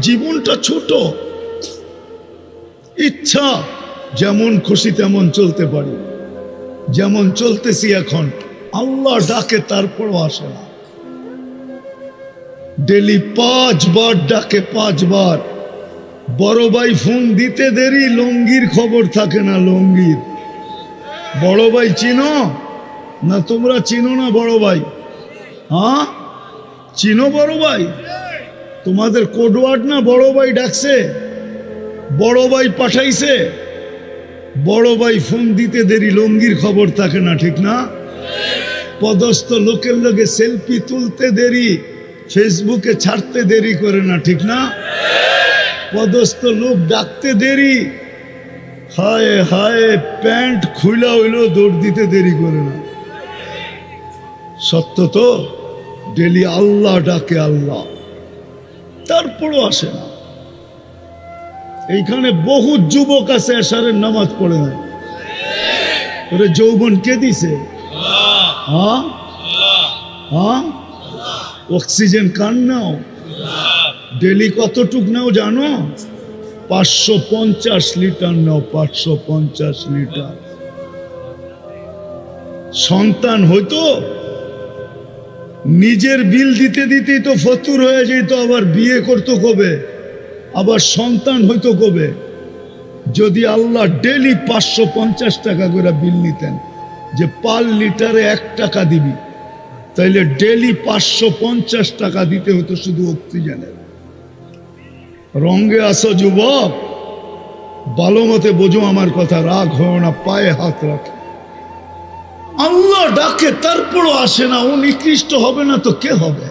জীবনটা ছোট, ইচ্ছা যেমন খুশি তেমন চলতে পারি, যেমন চলতেছি এখন। আল্লাহ ডাকে তারপরও আসে না। ডেলি 5 বার ডাকে, 5 বার। বড় ভাই ফোন দিতে দেরি, লঙ্গির খবর থাকে না। লঙ্গির বড় ভাই চিনো না? তোমরা চিনো না বড় ভাই? হ্যাঁ চিনো বড় ভাই? তোমাদের কোডওয়ার্ড না বড় ভাই ডাকছে, বড় ভাই পাঠাইছে। বড় ভাই ফোন দিতে দেরি, লঙ্গির খবর থাকে না, ঠিক না? পদস্থ লোকের লগে সেলফি তুলতে দেরি, ফেসবুকে ছাড়তে দেরি করে না, ঠিক না? পদস্থ লোক ডাকতে দেরি, হায় হায় প্যান্ট খুইলা হইলো দৌড় দিতে দেরি করে না। সত্য তো? ডেলি আল্লাহ ডাকে, আল্লাহ, তারপরও আসে না। এইখানে বহু যুবক আছে এশারের নামাজ পড়ে না। ওরে যৌবন কে দিছে? হ্যাঁ হ্যাঁ, অক্সিজেন কার নাও? ডেলি কতটুক নাও জানো? 550 লিটার নাও, 550 লিটার। সন্তান হইতো, নিজের বিল দিতে দিতেই তো ফতুর হয়ে যেত, আবার বিয়ে করতো কবে, আবার সন্তান হইতো কবে? যদি আল্লাহ ডেলি 550 টাকা করে বিল নিতেন, যে পার লিটারে 1 টাকা দিবি, তাইলে ডেলি 550 টাকা দিতে হতো শুধু অক্সিজেনের। রঙে আসো যুবক, ভালো মতে বোঝো আমার কথা, রাগ হয় না, পায়ে হাত রাখে। আল্লাহ ডাকে তারপরও আসে না। ও নিকৃষ্ট হবে না তো কে হবে?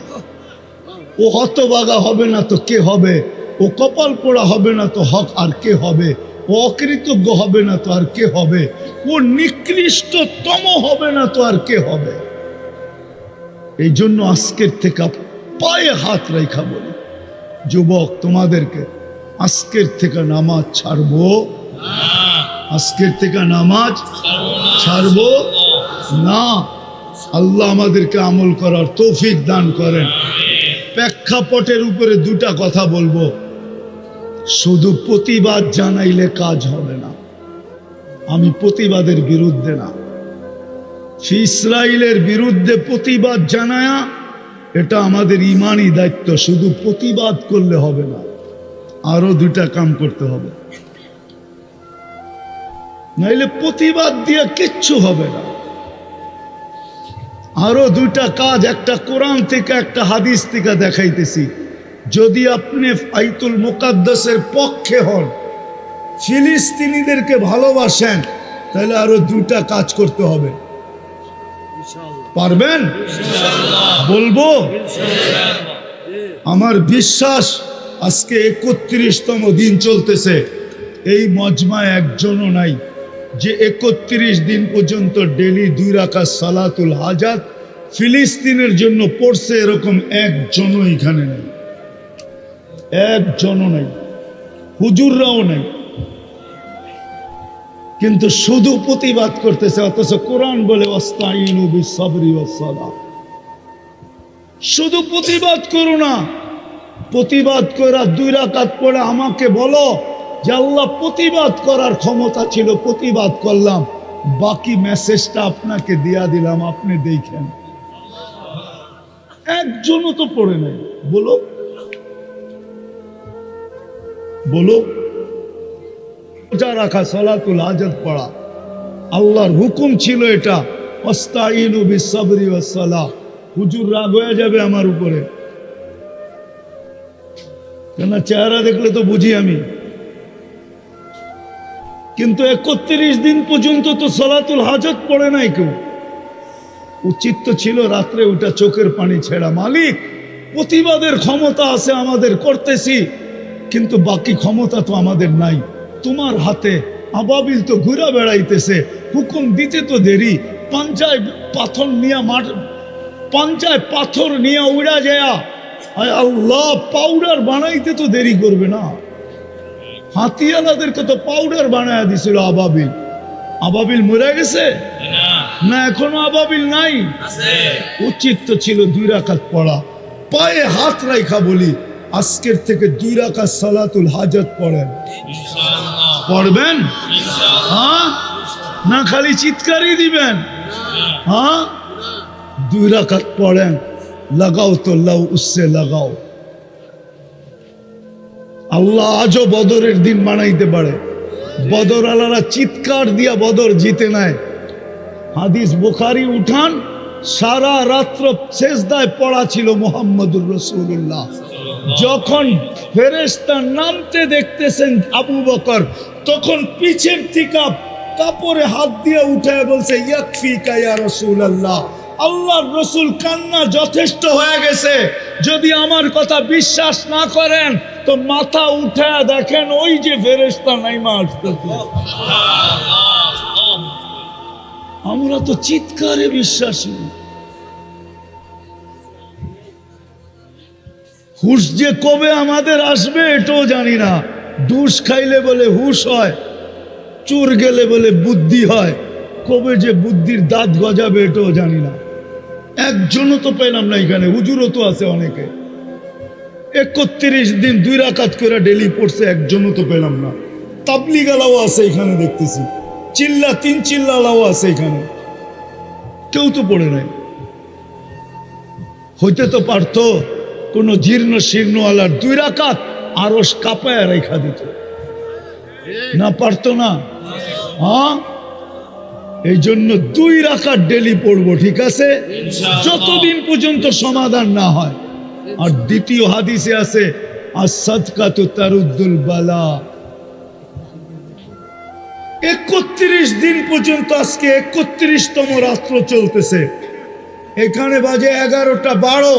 ও হতবাগা হবে না তো কে হবে? ও কপাল পোড়া হবে না তো হক আর কে হবে? ও অকৃতজ্ঞ হবে না তো আর কে হবে? ও নিকৃষ্টতম হবে না তো আর কে হবে? এই জন্য আজকের থেকে পায়ে হাত রেখা বলি, যুবক তোমাদেরকে, আজকের থেকে নামাজ ছাড়বো, আজকের থেকে নামাজ ছাড়বো না। আল্লাহ আমাদেরকে আমল করার তৌফিক দান করেন। প্রেক্ষাপটের উপরে 2টা কথা বলবো। শুধু প্রতিবাদ জানাইলে কাজ হবে না। আমি প্রতিবাদের বিরুদ্ধে না। ইসরায়েলের বিরুদ্ধে প্রতিবাদ জানায়া এটা আমাদের ইমানি দায়িত্ব। শুধু প্রতিবাদ করলে হবে না, আরো 2টা কাম করতে হবে, নাইলে প্রতিবাদ দিয়ে কিচ্ছু হবে না। আরো 2টা কাজ, একটা কোরআন থেকে একটা হাদিস থেকে দেখাইতেছি। যদি আপনি বাইতুল মুকাদ্দাসের পক্ষে হন, ফিলিস্তিনিদেরকে ভালোবাসেন, তাহলে আরো 2টা কাজ করতে হবে। পারবেন? বলবো? আমার বিশ্বাস আজকে 31তম দিন চলতেছে, এই মজমায় একজনও নাই যে 31 দিন পর্যন্ত ডেলি 2 রাকাত সালাতুল হাজাত ফিলিস্তিনের জন্য পড়ছে, এরকম একজনও এখানে নেই, একজনও নেই, হুজুররাও নেই। কিন্তু শুধু প্রতিবাদ করতেছে, অথচ কোরআন বলে ওয়াস্তাইনু বিসসবরি ওয়াসসালাহ। শুধু প্রতিবাদ করো না, প্রতিবাদ করে 2 রাকাত পড়ে আমাকে বলো যে আল্লাহ প্রতিবাদ করার ক্ষমতা ছিল, প্রতিবাদ করলাম, বাকি মেসেজটা আপনাকে দিয়া দিলাম, আপনি দেখেন। একজনও তো পড়ে নাই। বলো বলো, রোজা রাখা, সালাতুল হাজাত পড়া, আল্লাহর হুকুম ছিল এটা। ওয়াস্তাইনু বিসসবরি ওয়াসসালাহ। হুজুর রাগ হয়ে যাবে আমার উপরে, কেন চেহারা দেখলে তো বুঝি আমি। কিন্তু 31 দিন পর্যন্ত তো সালাতুল হাজাত পড়ে নাই কেউ। উচিত তো ছিল রাত্রে ওটা চোখের পানি ছেড়া। মালিক, প্রতিবাদের ক্ষমতা আছে আমাদের, করতেছি, কিন্তু বাকি ক্ষমতা তো আমাদের নাই। তোমার হাতে। আবাবিল তো ঘুরা বেড়াইতেছে, হুকুম দিতে তো দেরি। পাঞ্জায় পাথর নিয়ে উড়া যায়, আল্লাহ পাউডার বানাইতে তো দেরি করবে না। হাতিয়ালাদেরকে তো পাউডার বানায় দিছিল আবাবিল। আবাবিল মরে গেছে না? এখনো আবাবিল নাই? উচিত তো ছিল 2 রাকাত পড়া। পায়ে হাত রাখা বলি, আজকের থেকে 2 রাকাত সালাতুল হাজত পড়েন। পড়বেন? হ্যাঁ, না খালি চিৎকারই দিবেন? হ্যাঁ, 2 রাকাত পড়েন। লাগাও তো লাও উসসে লাগাও। আল্লাহ আজও বদরের দিন বানাইতে পারে। বদর আলারা চিৎকার দিয়া বদর জিতে নেয়। হাদিস বুখারী উঠান, সারা রাত্র সেজদায় পড়া ছিল মুহাম্মদুর রাসূলুল্লাহ। যখন ফেরেশতা নামতে দেখতেছেন আবু বকর, তখন পিছের থেকে কাপড়ে হাত দিয়ে উঠায় বলছে, ইয়াকফিকা ইয়া রাসূলুল্লাহ, আল্লাহর রাসূল কান্না যথেষ্ট হয়ে গেছে। যদি আমার কথা বিশ্বাস না করেন তো মাথা উঠায় দেখেন, ওই যে ফেরেশতা নাইমা আসতেছে। আমরা তো চিৎকারে বিশ্বাসী। হুশ যে কবে আমাদের আসবে এটাও জানি না। ডুস খাইলে বলে হুশ হয়, চোর গেলে বলে বুদ্ধি হয়। কবে যে বুদ্ধির দাঁত গজাবে এটাও জানি না। একজনও তো পেলাম না এখানে। হুজুরও তো আছে অনেকে, 31 দিন 2 রাকাত করে ডেলি পড়ছে, একজনও তো পেলাম না। তাবলিগালাও আছে এখানে দেখতেছি, চিল্লা 3 চিল্লালাও আছে এখানে, কেউ তো পড়ে নাই। হইতে তো পারতো কোন জীর্ণ শীর্ণওয়ালার 2 রাকাত আরশ কাঁপায় রেখা দিত, না পারতো না? হ্যাঁ, এই জন্য 2 রাকাত ডেলি পড়বো, ঠিক আছে, যতদিন পর্যন্ত সমাধান না হয়। আর দ্বিতীয় হাদিসে আছে, as-সাদকাতু তারুদ্দুল বালা। 31 দিন পর্যন্ত, আজকে 31তম রাত্র চলতেছে। এখানে বাজে 11টা 12,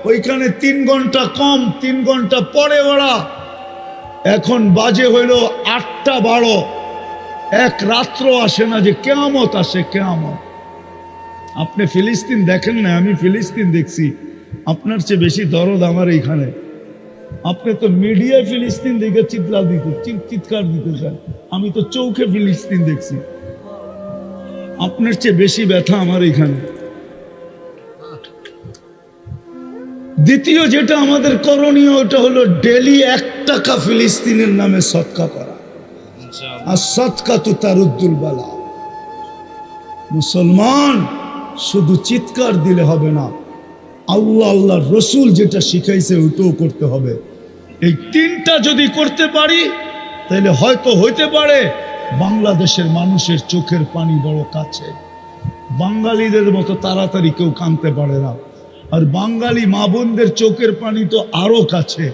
ওইখানে 3 ঘন্টা কম, 3 ঘন্টা পরে ওরা। এখন বাজে হইল 8টা 12। এক রাত্র আসে না যে কিয়ামত আসে, কিয়ামত। আপনি ফিলিস্তিন দেখেন না, আমি ফিলিস্তিন দেখছি। আপনার চেয়ে বেশি দরদ আমার এইখানে। আপনি তো মিডিয়ায় ফিলিস্তিন দেখে চিৎকার দিতে চান, আমি তো চোখে ফিলিস্তিন দেখছি। আপনার চেয়ে বেশি ব্যথা আমার এইখানে। দ্বিতীয় যেটা আমাদের করণীয়, ওটা হলো ডেলি 1 টাকা ফিলিস্তিনের নামে সদকা করা। আর সদকাতু তারুদ্দুল বালা। মুসলমান শুধু চিৎকার দিলে হবে না, আল্লাহ আল্লাহর রসুল যেটা শিখাইছে ওটাও করতে হবে। এই 3টা যদি করতে পারি তাহলে হয়তো হইতে পারে বাংলাদেশের মানুষের চোখের পানি বড় কাছে। বাঙালিদের মতো তাড়াতাড়ি কেউ কাঁদতে পারে না, আর বাঙালি মা বোনদের চোখের পানি তো আরো কাছে।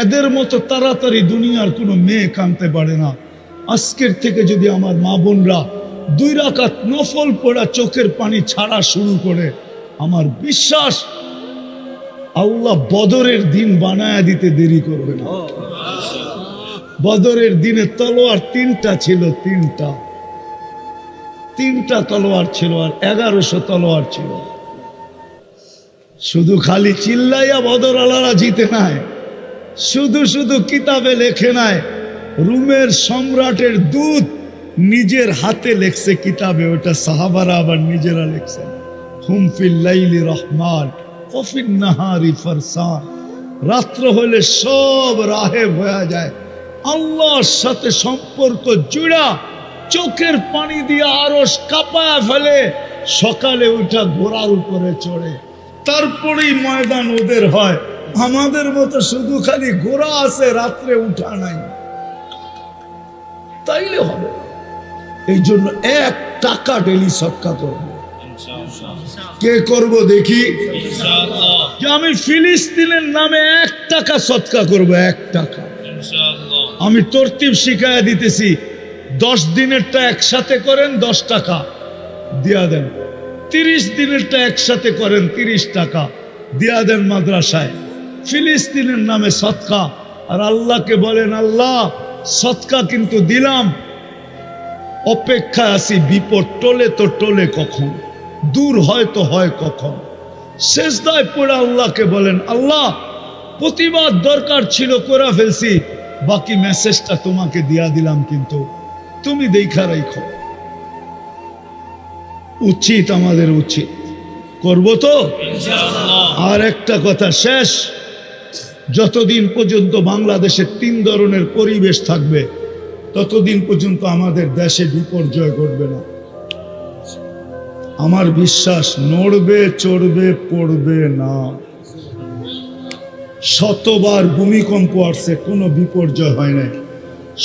এদের মতো তাড়াতাড়ি দুনিয়ার কোনো মেয়ে কাঁদতে পারে না। আজকের থেকে যদি আমার মা বোনরা 2 রাকাত নফল পড়া চোখের পানি ছাড়া শুরু করে, আমার বিশ্বাস আল্লাহ বদরের দিন বানায় দিতে দেরি করবে না। বদরের দিনে তলোয়ার 3টা ছিল, 3টা তলোয়ার ছিল, আর 1100 তলোয়ার ছিল। শুধু খালি চিল্লাইয়া বদর আলারা জিতে নাই, শুধু শুধু কিতাবে লেখে নাই। রুমের সম্রাটের দূত নিজের হাতে লেখছে কিতাবে, ওটা সাহাবারা আবার নিজেরা লেখছেন। হুম ফিল লাইলি রহমান ওয়া ফিন নাহারি ফারসান। রাত্র হলে সব রাহেব হয়ে যায়, আল্লাহর সাথে সম্পর্ক জুড়া, চোখের পানি দিয়ে আরশ কাঁপায় ফেলে। সকালে উঠা ঘোড়ার উপরে চড়ে, তারপরেই ময়দান ওদের হয়। আমাদের মতো শুধু খালি ঘোড়া আছে, রাত্রে উঠা নাই, তাইলে হবে। এই জন্য 1 টাকা ডেলি সদকা করব। কে করব দেখি? যে আমি ফিলিস্তিনের নামে 1 টাকা সদকা করব, 1 টাকা। আমি তরতিব শিখাইয়া দিতেছি, 10 দিনেরটা একসাথে করেন 10 টাকা দিয়া দেন, 30 দিনেরটা একসাথে করেন 30 টাকা দিয়া দেন মাদ্রাসায়। ফিলিস্তিনের নামে সদকা। আর আল্লাহকে বলেন, আল্লাহ সদকা কিন্তু দিলাম, অপেক্ষায় আছি বিপদ টলে তো টলে কখন, দূর হয় তো হয় কখন। সেজদায় পড়ে আল্লাহকে বলেন, আল্লাহ প্রতিবাদ দরকার ছিল করে ফেলছি, বাকি মেসেজটা তোমাকে দিয়া দিলাম, কিন্তু তুমি দেখা রাখো। উচিত, আমাদের উচিত, করব তো। আর একটা কথা শেষ, যতদিন পর্যন্ত বাংলাদেশে 3 ধরনের পরিবেশ থাকবে ততদিন পর্যন্ত আমাদের দেশে বিপর্যয় ঘটবে না। আমার বিশ্বাস নড়বে চড়বে পড়বে না। শতবার ভূমিকম্প আসছে, কোনো বিপর্যয় হয় না,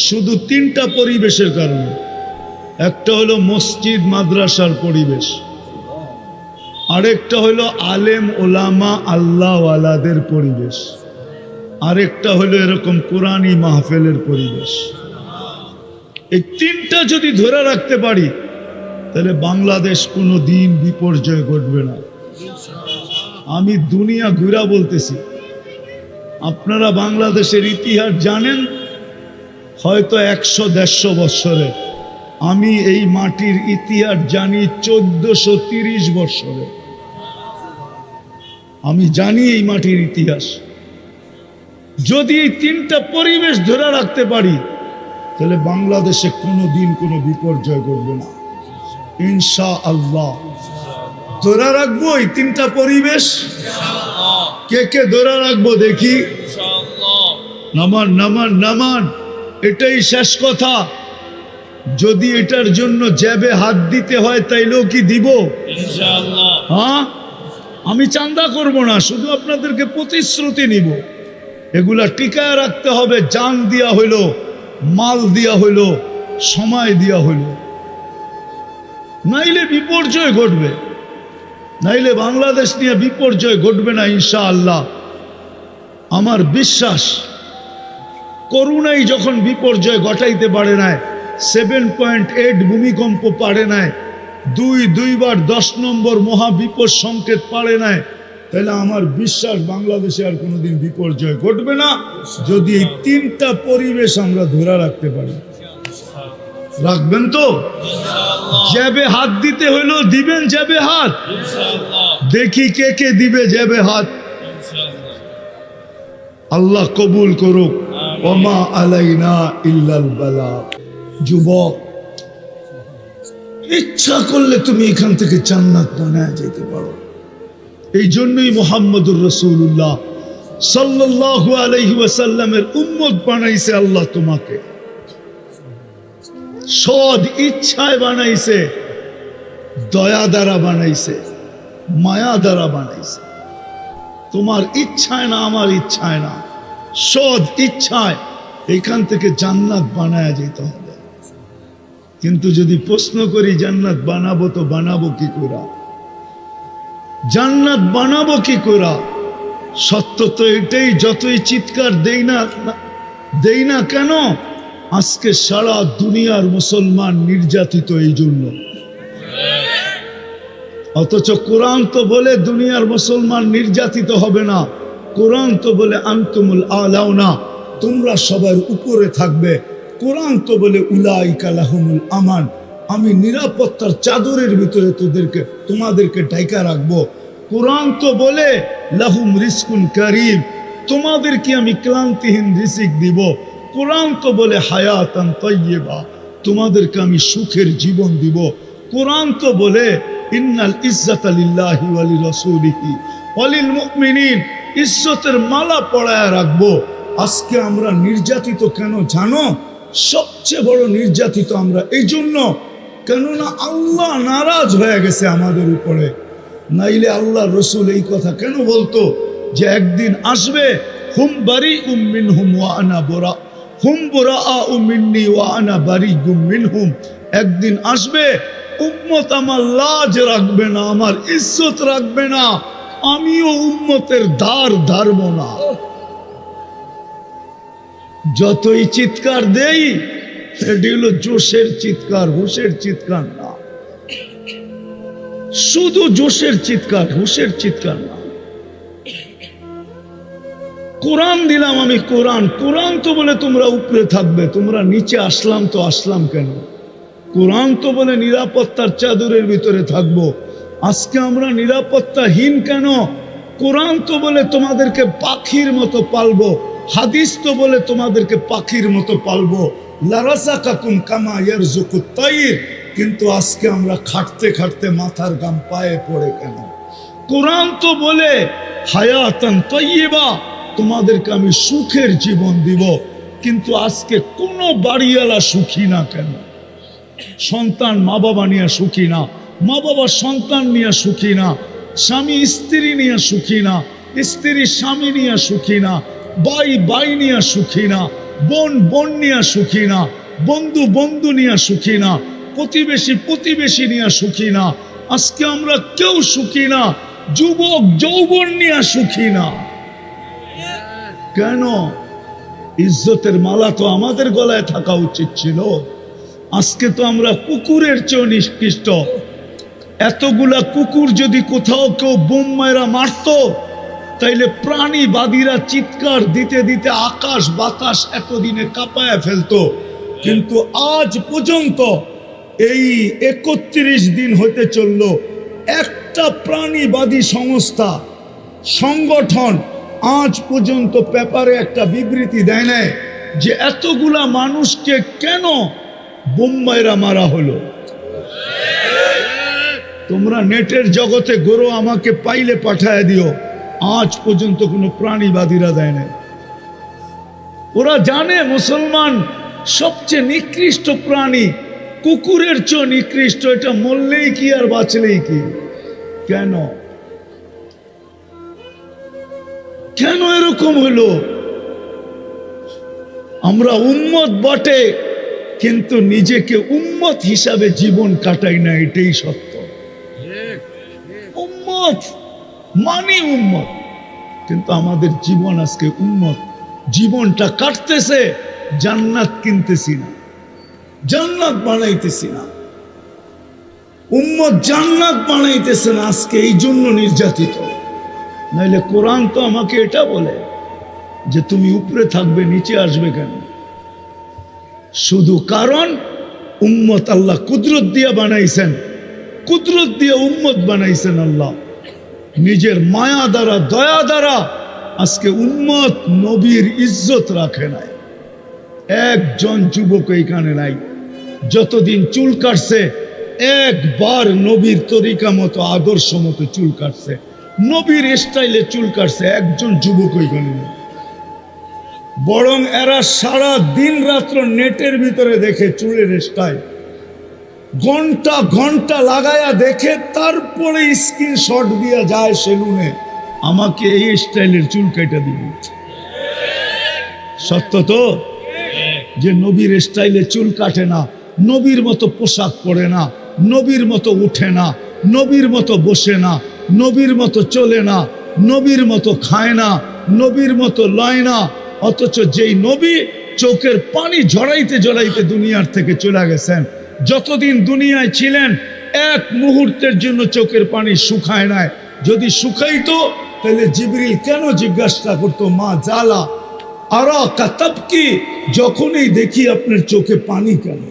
শুধু 3টা পরিবেশের কারণে। একটা হলো মসজিদ মাদ্রাসার পরিবেশ, আরেকটা হলো আলেম ওলামা আল্লাহওয়ালাদের পরিবেশ, আরেকটা হলো এরকম কোরআনী মাহফিলের পরিবেশ। এই 3টা যদি ধরে রাখতে পারি তাহলে বাংলাদেশ কোনো দিন বিপর্যয় ঘটবে না। আমি দুনিয়া ঘুরা বলতেছি, আপনারা বাংলাদেশের ইতিহাস জানেন হয়তো 100-150 বছরে, আমি এই মাটির ইতিহাস জানি 1430 বছরে। আমি জানি এই মাটির ইতিহাস। যদি এই 3টা পরিবেশ ধরে রাখতে পারি তাহলে বাংলাদেশে কোনো দিন কোনো বিপর্যয় ঘটবে না ইনশাআল্লাহ। ধরে রাখবো এই 3টা পরিবেশ। কে কে ধরে রাখবো দেখি? নামান নামান নামান, এটাই শেষ কথা। যদি এটার জন্য জ্যাবে হাত দিতে হয় তাইলেও কি দিব ইনশাআল্লাহ। হ্যাঁ, আমি চাঁদা করব না, শুধু আপনাদেরকে প্রতিশ্রুতি নিব। এগুলা টিকায় রাখতে হবে। জান দিয়া হইলো, মাল দিয়া হইলো, সময় দিয়া হইলো, নাইলে বিপর্যয় ঘটবে। নাইলে বাংলাদেশ নিয়ে বিপর্যয় ঘটবে না ইনশাআল্লাহ। আমার বিশ্বাস করুণাই যখন বিপর্যয় ঘটাইতে পারে নাই, 7.8 ভূমিকম্প পারে নাই, দুইবার 10 নম্বর মহাবিপদ সংকেত পারে নাই, তাহলে আমার বিশ্বাস বাংলাদেশে আর কোনোদিন বিপর্যয় ঘটবে না যদি এই 3টা পরিবেশ আমরা ধরে রাখতে পারি। রাখবেন তো? জ্যাবে হাত দিতে হইলো দিবেন জ্যাবে হাত। দেখি কে কে দিবে জ্যাবে হাত। আল্লাহ কবুল করুক। ওমা আলাইনা ইল্লাল বালাগ। যুবক, ইচ্ছা করলে তুমি এখান থেকে জান্নাত বানায় যেতে পারো। এই জন্যই মুহাম্মদুর রাসূলুল্লাহ সাল্লাল্লাহু আলাইহি ওয়াসাল্লামের উম্মত বানাইছে আল্লাহ তোমাকে। সদ ইচ্ছায় বানাইছে, দয়া দ্বারা বানাইছে, মায়া দ্বারা বানাইছে। তোমার ইচ্ছায় না, আমার ইচ্ছায় না, সদ ইচ্ছায় এখান থেকে জান্নাত বানায় যেতে হবে। কিন্তু যদি প্রশ্ন করি জান্নাত বানাবো তো বানাবো কি করে? জান্নাত বানাবো কি করে? সত্য তো এটাই, যতই চিৎকার দেই না কেন, আজকে সারা দুনিয়ার মুসলমান নির্যাতিত এই জন্য। অথচ কোরআন তো বলে দুনিয়ার মুসলমান নির্যাতিত হবে না। কোরআন তো বলে আনতুমুল আলাউনা, তোমরা সবার উপরে থাকবে। কোরআন তো বলে উলাইকা লাহুমুল আমান, আমি নিরাপত্তার চাদরের ভিতরে তোমাদেরকে ঢাকা রাখবো। কোরআন তো বলে লাহুম রিজকুন কারীম, তোমাদেরকে আমি ক্লান্তিহীন রিজিক দিব। কোরআন তো বলে হায়াতান তাইয়্যিবা, তোমাদেরকে আমি সুখের জীবন দিব। কোরআন তো বলে ইন্নাল ইজ্জাতা লিল্লাহি ওয়া লিরাসূলিহি ওয়া লিল মুমিনিন, ইজ্জতের মালা পরায়া রাখবো। আজকে আমরা নির্যাতিত কেন জানো? সবচেয়ে বড় নির্যাতিত আমরা এই জন্য, কেননা আল্লাহ নারাজ হয়ে গেছে আমাদের উপরে। নাইলে আল্লাহ রসুল এই কথা কেন বলতো যে একদিন আসবে হুম বারিউম মিনহুম ওয়া আনা বুরা, হুম বুরাআউ মিন্নি ওয়া আনা বারিউম মিনহুম। একদিন আসবে উম্মত আমার লাজ রাখবে না, আমার ইজ্জত রাখবে না, আমিও উম্মতের ধার ধারব না। যতই চিৎকার দেই এটি হলো জোশের চিৎকার, হুশের চিৎকার না। শুধু জোশের চিৎকার, হুশের চিৎকার না। কোরআন দিলাম আমি, কোরআন তো বলে তোমরা উপরে থাকবে, তোমরা নিচে আসলাম তো আসলাম কেন? কোরআন তো বলে নিরাপত্তার চাদরের ভিতরে থাকবো, আজকে আমরা নিরাপত্তাহীন কেন? কোরআন তো বলে তোমাদেরকে পাখির মতো পালবো, হাদিস তো বলে তোমাদেরকে পাখির মতো পালবো। লারাযাকাকুম কামা ইয়ারযুকুত তাইর, কিন্তু আজকে আমরা খাটতে খাটতে মাথার গাম পায়ে পড়ে কেন? কোরআন তো বলে হায়াতান তাইয়্যিবা, তোমাদেরকে আমি সুখের জীবন দিব। কিন্তু আজকে কোনো বাড়িওয়ালা সুখী না কেন? সন্তান মা বাবা নিয়ে সুখী না, মা বাবা সন্তান নিয়ে সুখী না, স্বামী স্ত্রী নিয়ে সুখী না, স্ত্রী স্বামী নিয়ে সুখী না, ভাই ভাই নিয়ে সুখী না, বোন বোন নিয়ে সুখী না, বন্ধু বন্ধু নিয়ে সুখী না, প্রতিবেশী প্রতিবেশী নিয়ে সুখী না। আজকে আমরা কেউ সুখী না, যুবক যৌবন নিয়ে সুখী না। কেন? ইজ্জতের মালা তো আমাদের গলায় থাকা উচিত ছিল। আজকে তো আমরা কুকুরের চেয়ে নিকৃষ্ট। এতগুলা কুকুর যদি কোথাও কেউ বোম মায়েরা মারত, তাইলে প্রাণীবাদীরা চিৎকার দিতে দিতে আকাশ বাতাস এতদিনে কাঁপায় ফেলতো। কিন্তু আজ পর্যন্ত এই 31 দিন হতে চলল, একটা প্রাণীবাদী সংস্থা সংগঠন আজ পর্যন্ত পেপারে একটা বিবৃতি দেয় নাই যে এতগুলা মানুষকে কেন বোম্বাইরা মারা হলো। তোমরা নেটের জগতে গরো আমাকে পাইলে পাঠায় দিও, আজ পর্যন্ত কোনো প্রাণীবাদীরা দেয় নাই। ওরা জানে মুসলমান সবচেয়ে নিকৃষ্ট প্রাণী, কুকুরের চেয়ে নিকৃষ্ট। এটা মরলেই কি আর বাঁচলেই কি? কেন কেন এরকম হলো? আমরা উম্মত বটে, কিন্তু নিজেকে উম্মত হিসাবে জীবন কাটাই না, এটাই সত্য। উম্মত মানি উম্মত, কিন্তু আমাদের জীবন আজকে উম্মত। জীবনটা কাটতেছে, জান্নাত কিনতেছি না, জান্নাত বানাইতেছি না। উম্মত জান্নাত বানাইতেছে না, আজকে এই জন্য নির্যাতিত। নাইলে কোরআন তো আমাকে এটা বলে যে তুমি উপরে থাকবে, নিচে আসবে কেন? শুধু কারণ উম্মত আল্লাহ কুদরত দিয়ে বানাইছেন, কুদরত দিয়ে উম্মত বানাইছেন আল্লাহ নিজের মায়া দ্বারা, দয়া দ্বারা। আজকে উম্মত নবীর ইজ্জত রাখে নাই। একজন যুবক এইখানে নাই যতদিন চুল কাটছে, একবার নবীর তরিকা মতো আদর্শ মতো চুল কাটছে, নবীর স্টাইলে চুল কাটছে, একজন যুবক ওইখানে নেই। বরং এরা সারা দিন রাত্র নেটের ভিতরে দেখে চুলের স্টাইল, ঘন্টা ঘন্টা লাগায়া দেখে, তারপরে স্ক্রিনশট দিয়া যায় সেলুনে, আমাকে এই স্টাইলের চুল কেটে দিবে। সত্য তো যে নবীর স্টাইলে চুল কাটে না, নবীর মতো পোশাক পরে না, নবীর মতো উঠে না, নবীর মতো বসে না, নবীর মতো চলে না, নবীর মতো খায় না, নবীর মতো লয় না। অথচ যেই নবী চোখের পানি ঝরাইতে ঝরাইতে দুনিয়ার থেকে চলে গেছেন, যতদিন দুনিয়ায় ছিলেন এক মুহূর্তের জন্য চোখের পানি শুকায় নাই। যদি শুকাইতো তাহলে জিবরিল কেন জিজ্ঞাসা করতো, মা জালা আরা কাতাব কি, যখনই দেখি আপনার চোখে পানি কেন?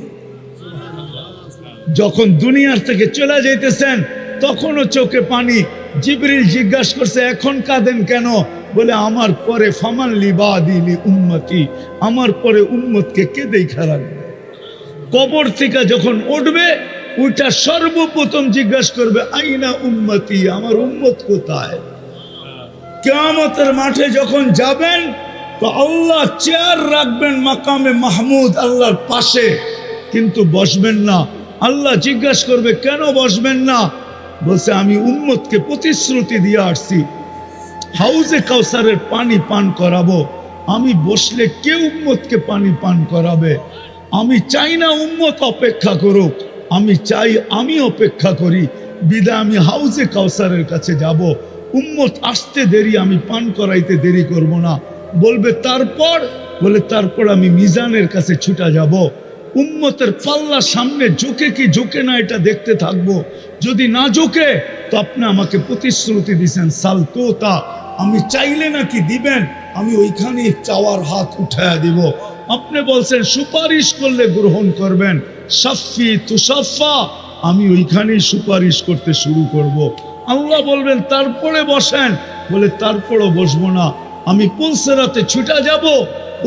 যখন দুনিয়ার থেকে চলে যাইতেছেন তখনও চোখে পানি। জিবরিল জিজ্ঞাসা করছে এখন কাঁদেন কেন? বলে আমার পরে ফামান লিবাদিলি উম্মতি, আমার পরে উম্মতকে কে দেখা রাখবে? কবর থেকে যখন উঠবে ওইটা সর্বপ্রথম জিজ্ঞাসা করবে আইনা উম্মতি, আমার উম্মত কোথায়? কিয়ামতের মাঠে যখন যাবেন তো আল্লাহ চেয়ার রাখবেন মাকামে মাহমুদ, আল্লাহর পাশে, কিন্তু বসবেন না। আল্লাহ জিজ্ঞাসা করবে কেন বসবেন না? বলছে আমি উম্মতকে প্রতিশ্রুতি দিয়ে আসছি হাউজে কাউসারের পানি পান করাবো, আমি বসলে কে উম্মতকে পানি পান করাবে? আমি চাই না উম্মত অপেক্ষা করুক, আমি চাই আমি অপেক্ষা করি। বিদায় আমি হাউজে কাউসারের কাছে যাব, উম্মত আসতে দেরি, আমি পান করাইতে দেরি করব না। বলবে তারপর? বলে তারপর আমি মিজানের কাছে ছুটা যাব, উম্মতের পাল্লা সামনে ঝুঁকে কি ঝুঁকে না এটা দেখতে থাকবো। যদি না ঝুঁকে তো আপনি আমাকে প্রতিশ্রুতি দিচ্ছেন সালতোতা, আমি চাইলে নাকি দিবেন, আমি ওইখানে চাওয়ার হাত উঠায়া দিব। আপনি বলছেন সুপারিশ করলে গ্রহণ করবেন, সাফি তুসাফা, আমি ওইখানেই সুপারিশ করতে শুরু করব। আল্লাহ বলবেন তারপরে বসেন, বলে তারপরও বসবো না, আমি পুলসেরাতে ছুটা যাব,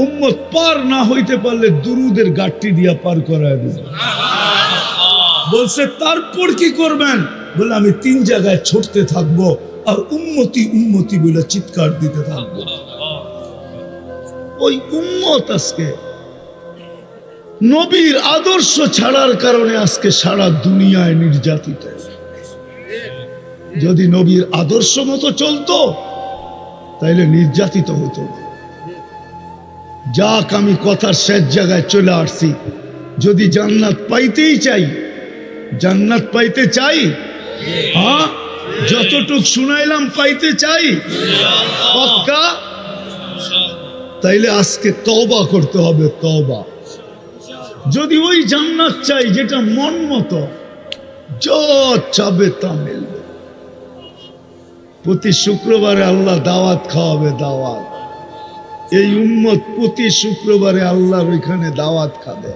উম্মত পার না হইতে পারলে দুরুদের গাঠটি দিয়া পার করায় দেব। বলছে তারপর কি করবেন? বলে আমি 3 জায়গায় ছুটতে থাকবো আর উম্মতি উম্মতি বলে চিৎকার দিতে থাকবো। ওই উম্মত আজকে নবীর আদর্শ ছাড়ার কারণে আজকে সারা দুনিয়ায় নির্যাতিত। যদি নবীর আদর্শ মতো চলতো তাইলে নির্যাতিত হতো না। যাক, আমি কথার শেষ জায়গায় চলে আসছি। যদি জান্নাত পাইতেই চাই, জান্নাত পাইতে চাই, হ্যাঁ, যতটুক শুনাইলাম পাইতে চাই পাক্কা, তাইলে আজকে তওবা করতে হবে। তওবা। যদি ওই জান্নাত চাই যেটা মন মতো যা চাবে তা মিলবে। প্রতি শুক্রবারে আল্লাহ দাওয়াত খাওয়াবে, দাওয়াত। এই উম্মত প্রতি শুক্রবারে আল্লাহর ওইখানে দাওয়াত খাবে।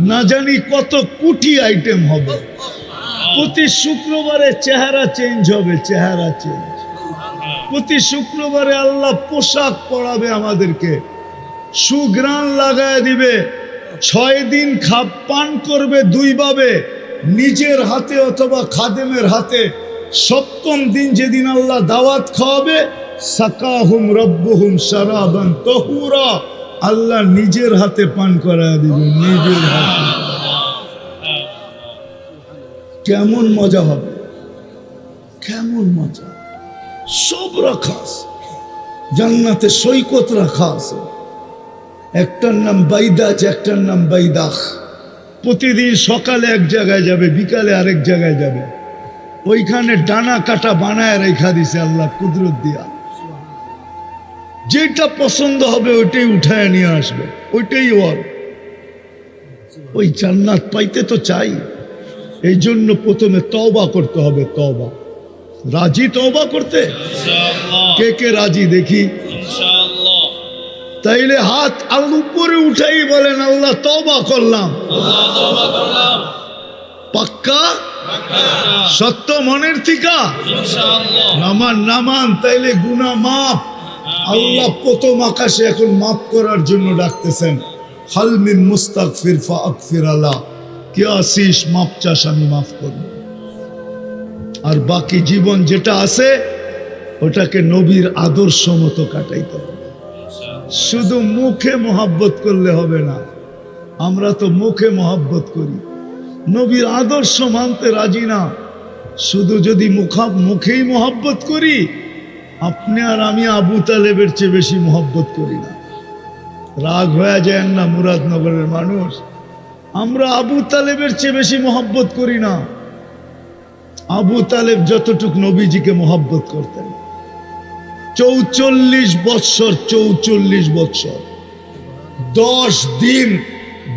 না জানি কত কোটি আইটেম হবে। প্রতি শুক্রবারে চেহারা চেঞ্জ হবে, চেহারা চেঞ্জ। প্রতি শুক্রবারে আল্লাহ পোশাক পরাবে আমাদেরকে, সুঘ্রাণ লাগায় দিবে। 6 দিন পান করবে 2 ভাবে, নিজের হাতে অথবা খাদেমের হাতে। 7ম দিন যেদিন আল্লাহ দাওয়াত খাওয়াবে, সাকাহুম রব্বুহুম শারাবান তাহুরা, আল্লাহ নিজের হাতে পান করায় দিবে, নিজের হাতে। কেমন মজা হবে, কেমন মজা। সব রাখা আছে জান্নাতে, সৈকত রাখা আছে। একটার নাম বাইদাজ, একটার নাম বাইদাখ। প্রতিদিন সকালে এক জায়গায় যাবে, বিকালে আরেক জায়গায় যাবে। ওইখানে ডানা কাটা বানায় রেখা দিছে আল্লাহ কুদরত দিয়া। যেটা পছন্দ হবে ওইটাই উঠায় নিয়ে আসবে, ওইটাই ওর। ওই জান্নাত পাইতে তো চাই, এই জন্য প্রথমে তওবা করতে হবে। তওবা। রাজি তওবা করতে? কে কে রাজি দেখি? তাইলে হাত উপরে উঠাই বলেন, আল্লাহ তওবা করলাম। পাক্কা? সত্য মনের থিকা? নামান নামান, তাইলে গুনাহ মাফ। আল্লাহ প্রথম আকাশে এখন মাফ করার জন্য ডাকতেছেন, হাল মিন মুস্তাগফির ফাগফির আলা। কে আসিস, মাফ চাস, আমি মাফ করব। আর বাকি জীবন যেটা আছে ওটাকে নবীর আদর্শ মতো কাটাইতে হবে। শুধু মুখে মোহাব্বত করলে হবে না। আমরা তো মুখে মোহাব্বত করি, নবীর আদর্শ মানতে রাজি না। শুধু যদি মুখেই মোহাব্বত করি, আপনি আর আমি আবু তালেবের চেয়ে বেশি মোহাব্বত করি না। রাগ হয়ে যায় না মুরাদনগরের মানুষ? আমরা আবু তালেবের চেয়ে বেশি মোহাব্বত করি না। আবু তালেব যতটুক নবীজিকে মোহাব্বত করতেন, 44 বৎসর, 44 বৎসর 10 দিন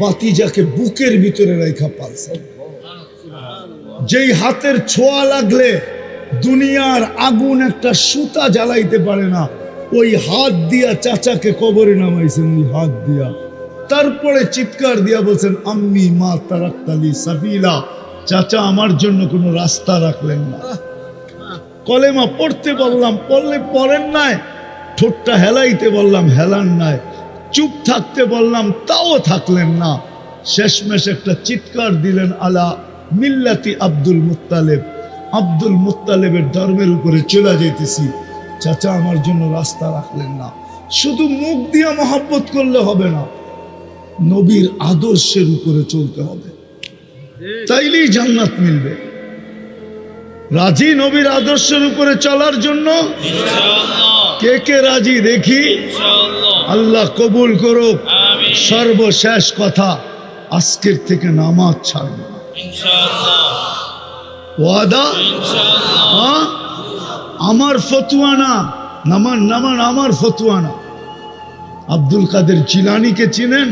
বাতিজাকে বুকের ভিতরে রেখা পালছেন। যেই হাতের ছোঁয়া লাগলে দুনিয়ার আগুন একটা সুতা জ্বালাইতে পারে না, ওই হাত দিয়া চাচাকে কবরে নামাইছেন, ওই হাত দিয়া। তারপরে চিৎকার দিয়া বলছেন, আম্মি মা তারাক্তালি সাবিলা, চাচা আমার জন্য কোনো রাস্তা রাখলেন না। কলেমা পড়তে বললাম, পড়লে পড়েন নাই। ঠোঁটটা হেলাইতে বললাম, হেলান নাই। চুপ থাকতে বললাম, তাও থাকলেন না। শেষমেশ একটা চিৎকার দিলেন, আলা মিল্লাতি আব্দুল মুত্তালেব, আব্দুল মুত্তালেবের ধর্মের উপরে চলে যেতেছি। চাচা আমার জন্য রাস্তা রাখলেন না। শুধু মুখ দিয়ে মহব্বত করলে হবে না, নবীর আদর্শের উপরে চলতে হবে, তাইলেই জান্নাত মিলবে। রাজি নবীর আদর্শের উপরে চলার জন্য? কে কে রাজি দেখি? আল্লাহ কবুল করুক। সর্বশেষ কথা, আজকের থেকে নামাজ ছাড়ব না, ওয়াদা। আমার ফতুয়া না, নামান নামান, আমার ফতুয়া না। আব্দুল কাদের জিলানীকে চিনেন?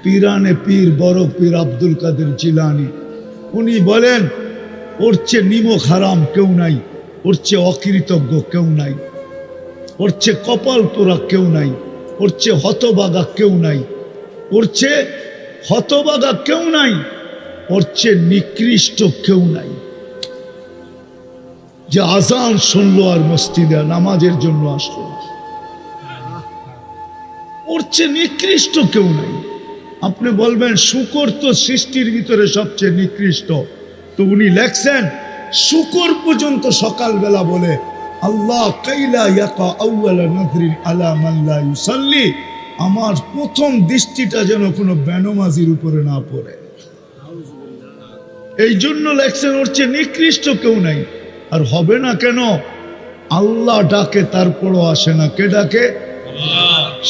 পীরানে পীর, বড় পীর আব্দুল কাদের জিলানী। উনি বলেন, ওর চেয়ে নিমক হারাম কেউ নাই, ওর চেয়ে অকৃতজ্ঞ কেউ নাই, ওর চেয়ে কপাল পোড়া কেউ নাই, ওর চেয়ে হতবাগা কেউ নাই, ওর চেয়ে হতবাগা কেউ নাই, ওর চেয়ে নিকৃষ্ট কেউ নাই। যে আজান শুনলো আর মসজিদে নামাজের জন্য আসলো, ওর চেয়ে নিকৃষ্ট কেউ নাই। আপনি বলবেন শুকর তো সৃষ্টির ভিতরে সবচেয়ে নিকৃষ্ট, তো উনি লেখছেন শুকর পর্যন্ত সকালবেলা বলে আল্লাহ কাইলা ইয়াকা আউয়ালা নাযরিন আলা মান লা ইউসাল্লি, আমার প্রথম দৃষ্টিটা যেন কোনো বেনমাজির উপরে না পড়ে। এই জন্য লেখছেন ওর চেয়ে নিকৃষ্ট কেউ নাই। আর হবে না কেন? আল্লাহ ডাকে তারপরও আসে না। কে ডাকে?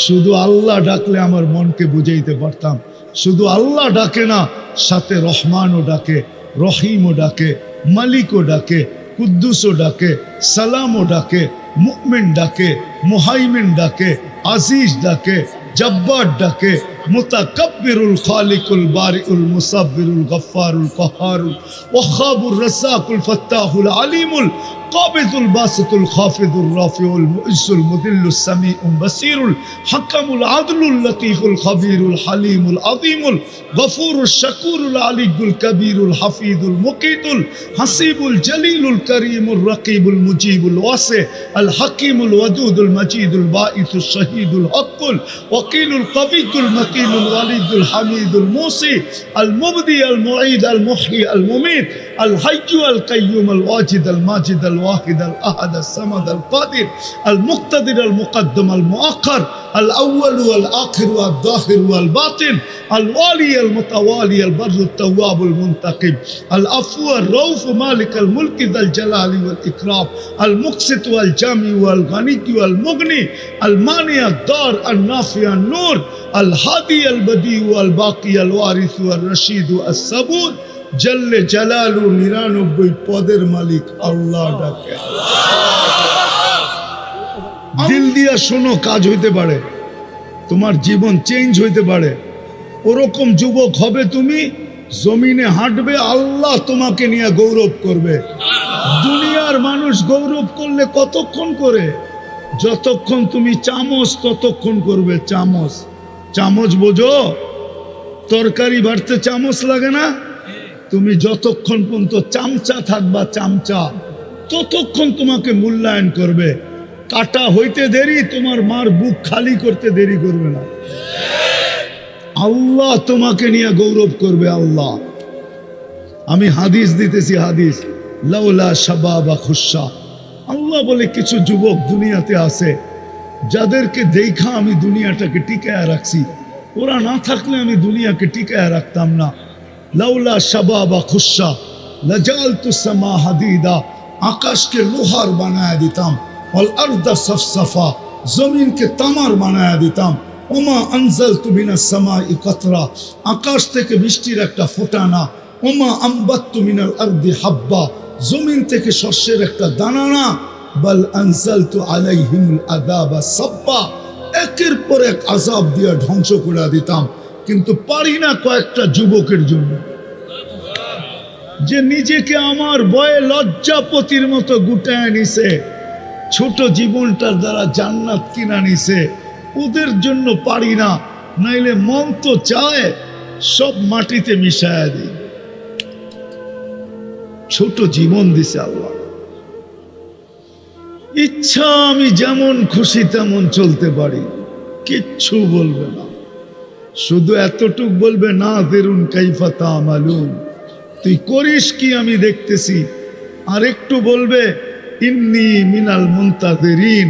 শুধু আল্লাহ ডাকলে আমার মনকে বুঝাইতে পারতাম। শুধু আল্লাহ ডাকে না, সাথে রহমানও ডাকে, রহিমও ডাকে, মালিকও ডাকে, কুদ্দুসও ডাকে, সালামও ডাকে, মুমিন ডাকে, মুহাইমিন ডাকে, আজিজ ডাকে, জব্বার ডাকে, মুতাকাব্বিরুল খালিকুল বারিউল মুসাব্বিরুল গফফারুল কাহারুল ওয়াহাবুর রাসাকুল ফাত্তাহুল আলিমুল কাবিদুল বাসিতুল খাফিদুর রাফিউল মুইজ্জুল মুদিল্লুস সামিউল বাসিরুল হাকামুল আদলুল লতীফুল খাবীরুল হালিমুল আযীমুল গফুরুশ শাকুরুল আলিয়ুল কবীরুল হাফিজুল মুকিতুল হাসিবুল জলিলুল করিমুর রকিবুল মুজিবুল ওয়াসি আল হাকিমুল ওয়াদুদুল মজিদুল বাঈসুশ শহীদুল হকুল ওয়াকিলুল কবিয়ুল মকিনুল ওয়ালিদুল হামিদুল মুসি আল মুবদি আল মুঈদ আল মুহয়ি আল মুমীত আল হাইয়্যু আল কাইয়্যুম আল ওয়াজিদ আল মাজিদ আল الواحد الأحد الصمد القادر المقتدر المقدم المؤخر الأول والآخر والظاهر والباطن الوالي المتوالي البر التواب المنتقم العفو الرؤوف مالك الملك ذا الجلال والإكرام المقسط والجامع والغني والمغني المانع الضار النافع النور الهادي البديع والباقي الوارث والرشيد الصبور জল্লে জালালু 99 পদের মালিক আল্লাহ ডাকে। দিল দিয়া শোনো, কাজ হইতে পারে, তোমার জীবন চেঞ্জ হইতে পারে। ওরকম যুবক হবে তুমি, জমিনে হাঁটবে, আল্লাহ তোমাকে নিয়ে গৌরব করবে। দুনিয়ার মানুষ গৌরব করলে কতক্ষণ করে? যতক্ষণ তুমি চামচ ততক্ষণ করবে। চামচ, চামচ বোঝো? তরকারি বাড়তে চামচ লাগে না? তুমি যতক্ষণ পর্যন্ত চামচা থাকবা, চামচা, ততক্ষণ তোমাকে মূল্যায়ন করবে। কাটা হইতে দেরি, তোমার মার বুক খালি করতে দেরি করবে না। আল্লাহ তোমাকে নিয়ে গৌরব করবে। আল্লাহ, আমি হাদিস দিতেছি, হাদিস, লাউলা শাবাবা খুশা। আল্লাহ বলে কিছু যুবক দুনিয়াতে আছে যাদেরকে দেখা আমি দুনিয়াটাকে টিকায় রাখছি। ওরা না থাকলে আমি দুনিয়াকে টিকায় রাখতাম না। লাউলা শাবাবা খুশা লাজালতু সামা হাদিদা, আকাশকে লোহার বানায় দিতাম। ওয়াল আরদা সফসফা, জমিনকে তামার বানায় দিতাম। ওমা আনজালতু মিনাস সামাই কাতরা, আকাশ থেকে বৃষ্টির একটা ফোঁটা না। ওমা আম্বাততু মিনাল আরদি হাব্বা, জমিন থেকে শস্যের একটা দানা না। বাল আনজালতু আলাইহিমুল আযাবা সাব্বা, একের পর এক আযাব দিয়ে ধ্বংস করে দিতাম। কিন্তু পারি না কয়েকটা যুবকের জন্য, যে নিজেকে আমার ভয়ে লজ্জাপতির মতো গুটায় নিছে, ছোট জীবনটার দ্বারা জান্নাত কিনা নিছে। ওদের জন্য পারি না, নাইলে মন তো চায় সব মাটিতে মিশায় দিই। ছোট জীবন দিছে আল্লাহ, ইচ্ছা আমি যেমন খুশি তেমন চলতে পারি, কিচ্ছু বলবে না। শুধু এতটুক বলবে, না দেরুন কাইফা তামালুন, তুই করিস কি আমি দেখতেছি। আর একটু বলবে, ইন্নী মিনাল মুনতাযিরিন,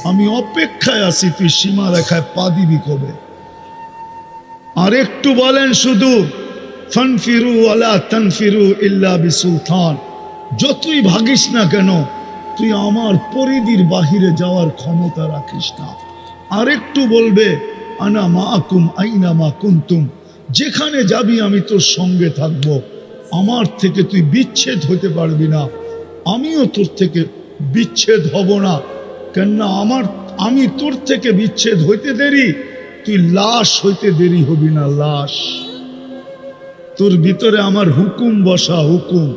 আমি অপেক্ষায় আছি, তুই সীমা রেখায় পা দিবি কবে। আর একটু বলেন শুধু, ফানফিরু ওয়ালা তানফিরু ইল্লা বিসুলতান, যতই ভাগিস না কেন তুই আমার পরিধির বাহিরে যাওয়ার ক্ষমতা রাখিস না। আর একটু বলবে, আনা মাআকুম আইনা মা কুনতুম, যেখানে যাবি আমি তোর সঙ্গে থাকব। আমার থেকে তুই বিচ্ছেদ হতে পারবি না, আমিও তোর থেকে বিচ্ছেদ হব না। কেননা আমি তোর থেকে বিচ্ছেদ হইতে দেরি, তুই লাশ হইতে দেরি হবি না। লাশ, তোর ভিতরে আমার হুকুম বসা, হুকুম,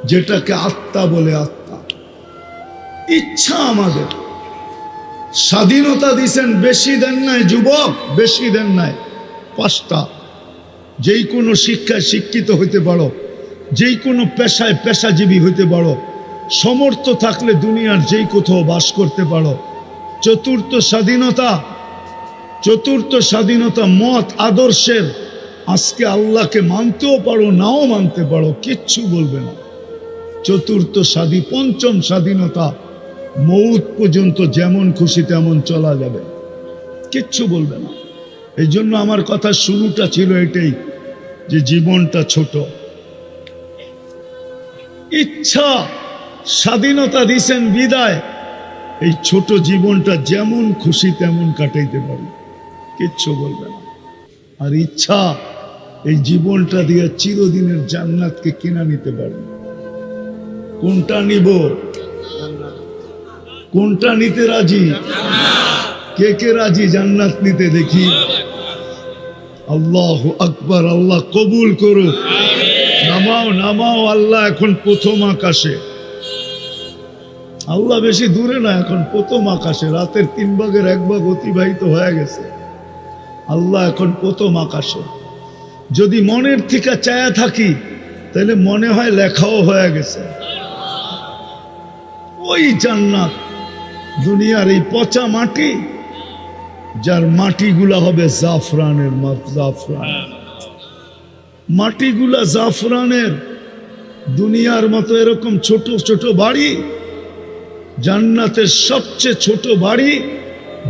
যেটাকে আত্মা বলে। আত্মা, ইচ্ছা আমাদের। স্বাধীনতা দিছেন, বেশি দেন নাই যুবক, বেশি দেন নাই। 5টা, যেই কোনো শিক্ষায় শিক্ষিত হইতে পারো, যেই কোনো পেশায় পেশাজীবী হইতে পারো, সমর্থ থাকলে দুনিয়ার যেই কোথাও বাস করতে পারো। 4র্থ স্বাধীনতা, 4র্থ স্বাধীনতা মত আদর্শের। আজকে আল্লাহকে মানতেও পারো, নাও মানতে পারো, কিচ্ছু বলবে না। 4র্থ 5ম স্বাধীনতা, মৌত পর্যন্ত যেমন খুশি তেমন চলা যাবে, কিচ্ছু বলবে না। এই জন্য আমার কথা শুরুটা ছিল এটাই, যে জীবনটা ছোট। ইচ্ছা স্বাধীনতা দিছেন বিদায়, এই ছোট জীবনটা যেমন খুশি তেমন কাটাইতে পারি, কিচ্ছু বলবে না। আর ইচ্ছা এই জীবনটা দিয়ে চিরদিনের জান্নাতকে কিনা নিতে পারবে। কোনটা নিব? কোনটা নিতে রাজি? কে কে রাজি জান্নাত নিতে? দেখি। আল্লাহু আকবার, আল্লাহ কবুল করুক। নামাও নামাও, আল্লাহ এখন প্রথম আকাশে। আল্লাহ বেশি দূরে না, এখন প্রথম আকাশে। রাতের 3 ভাগের 1 ভাগ অতিবাহিত হয়ে গেছে, আল্লাহ এখন প্রথম আকাশে। যদি মনের থেকে চায়া থাকি তাহলে মনে হয় লেখাও হয়ে গেছে। ওই জান্নাত, দুনিয়ার এই পচা মাটি, যার মাটিগুলা হবে জাফরানের, জাফরান মাটিগুলা জাফরানের। দুনিয়ার মতো এরকম ছোট ছোট বাড়ি, জান্নাতের সবচেয়ে ছোট বাড়ি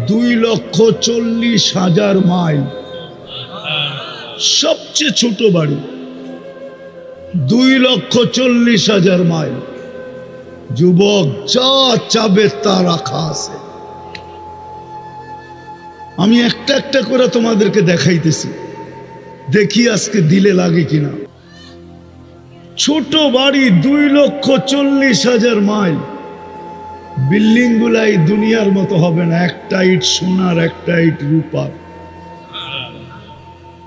2,40,000 মাইল। সবচেয়ে ছোট বাড়ি 2,40,000 মাইল। যুবক, যা চাবে তা রাখা আছে। আমি একটা একটা করে তোমাদেরকে দেখাইতেছি, দেখি আজকে দিলে লাগে কিনা। ছোট বাড়ি 2,40,000 মাইল। বিল্ডিং গুলাই দুনিয়ার মতো হবে না, একটা ইট সোনার, একটা ইট রূপার।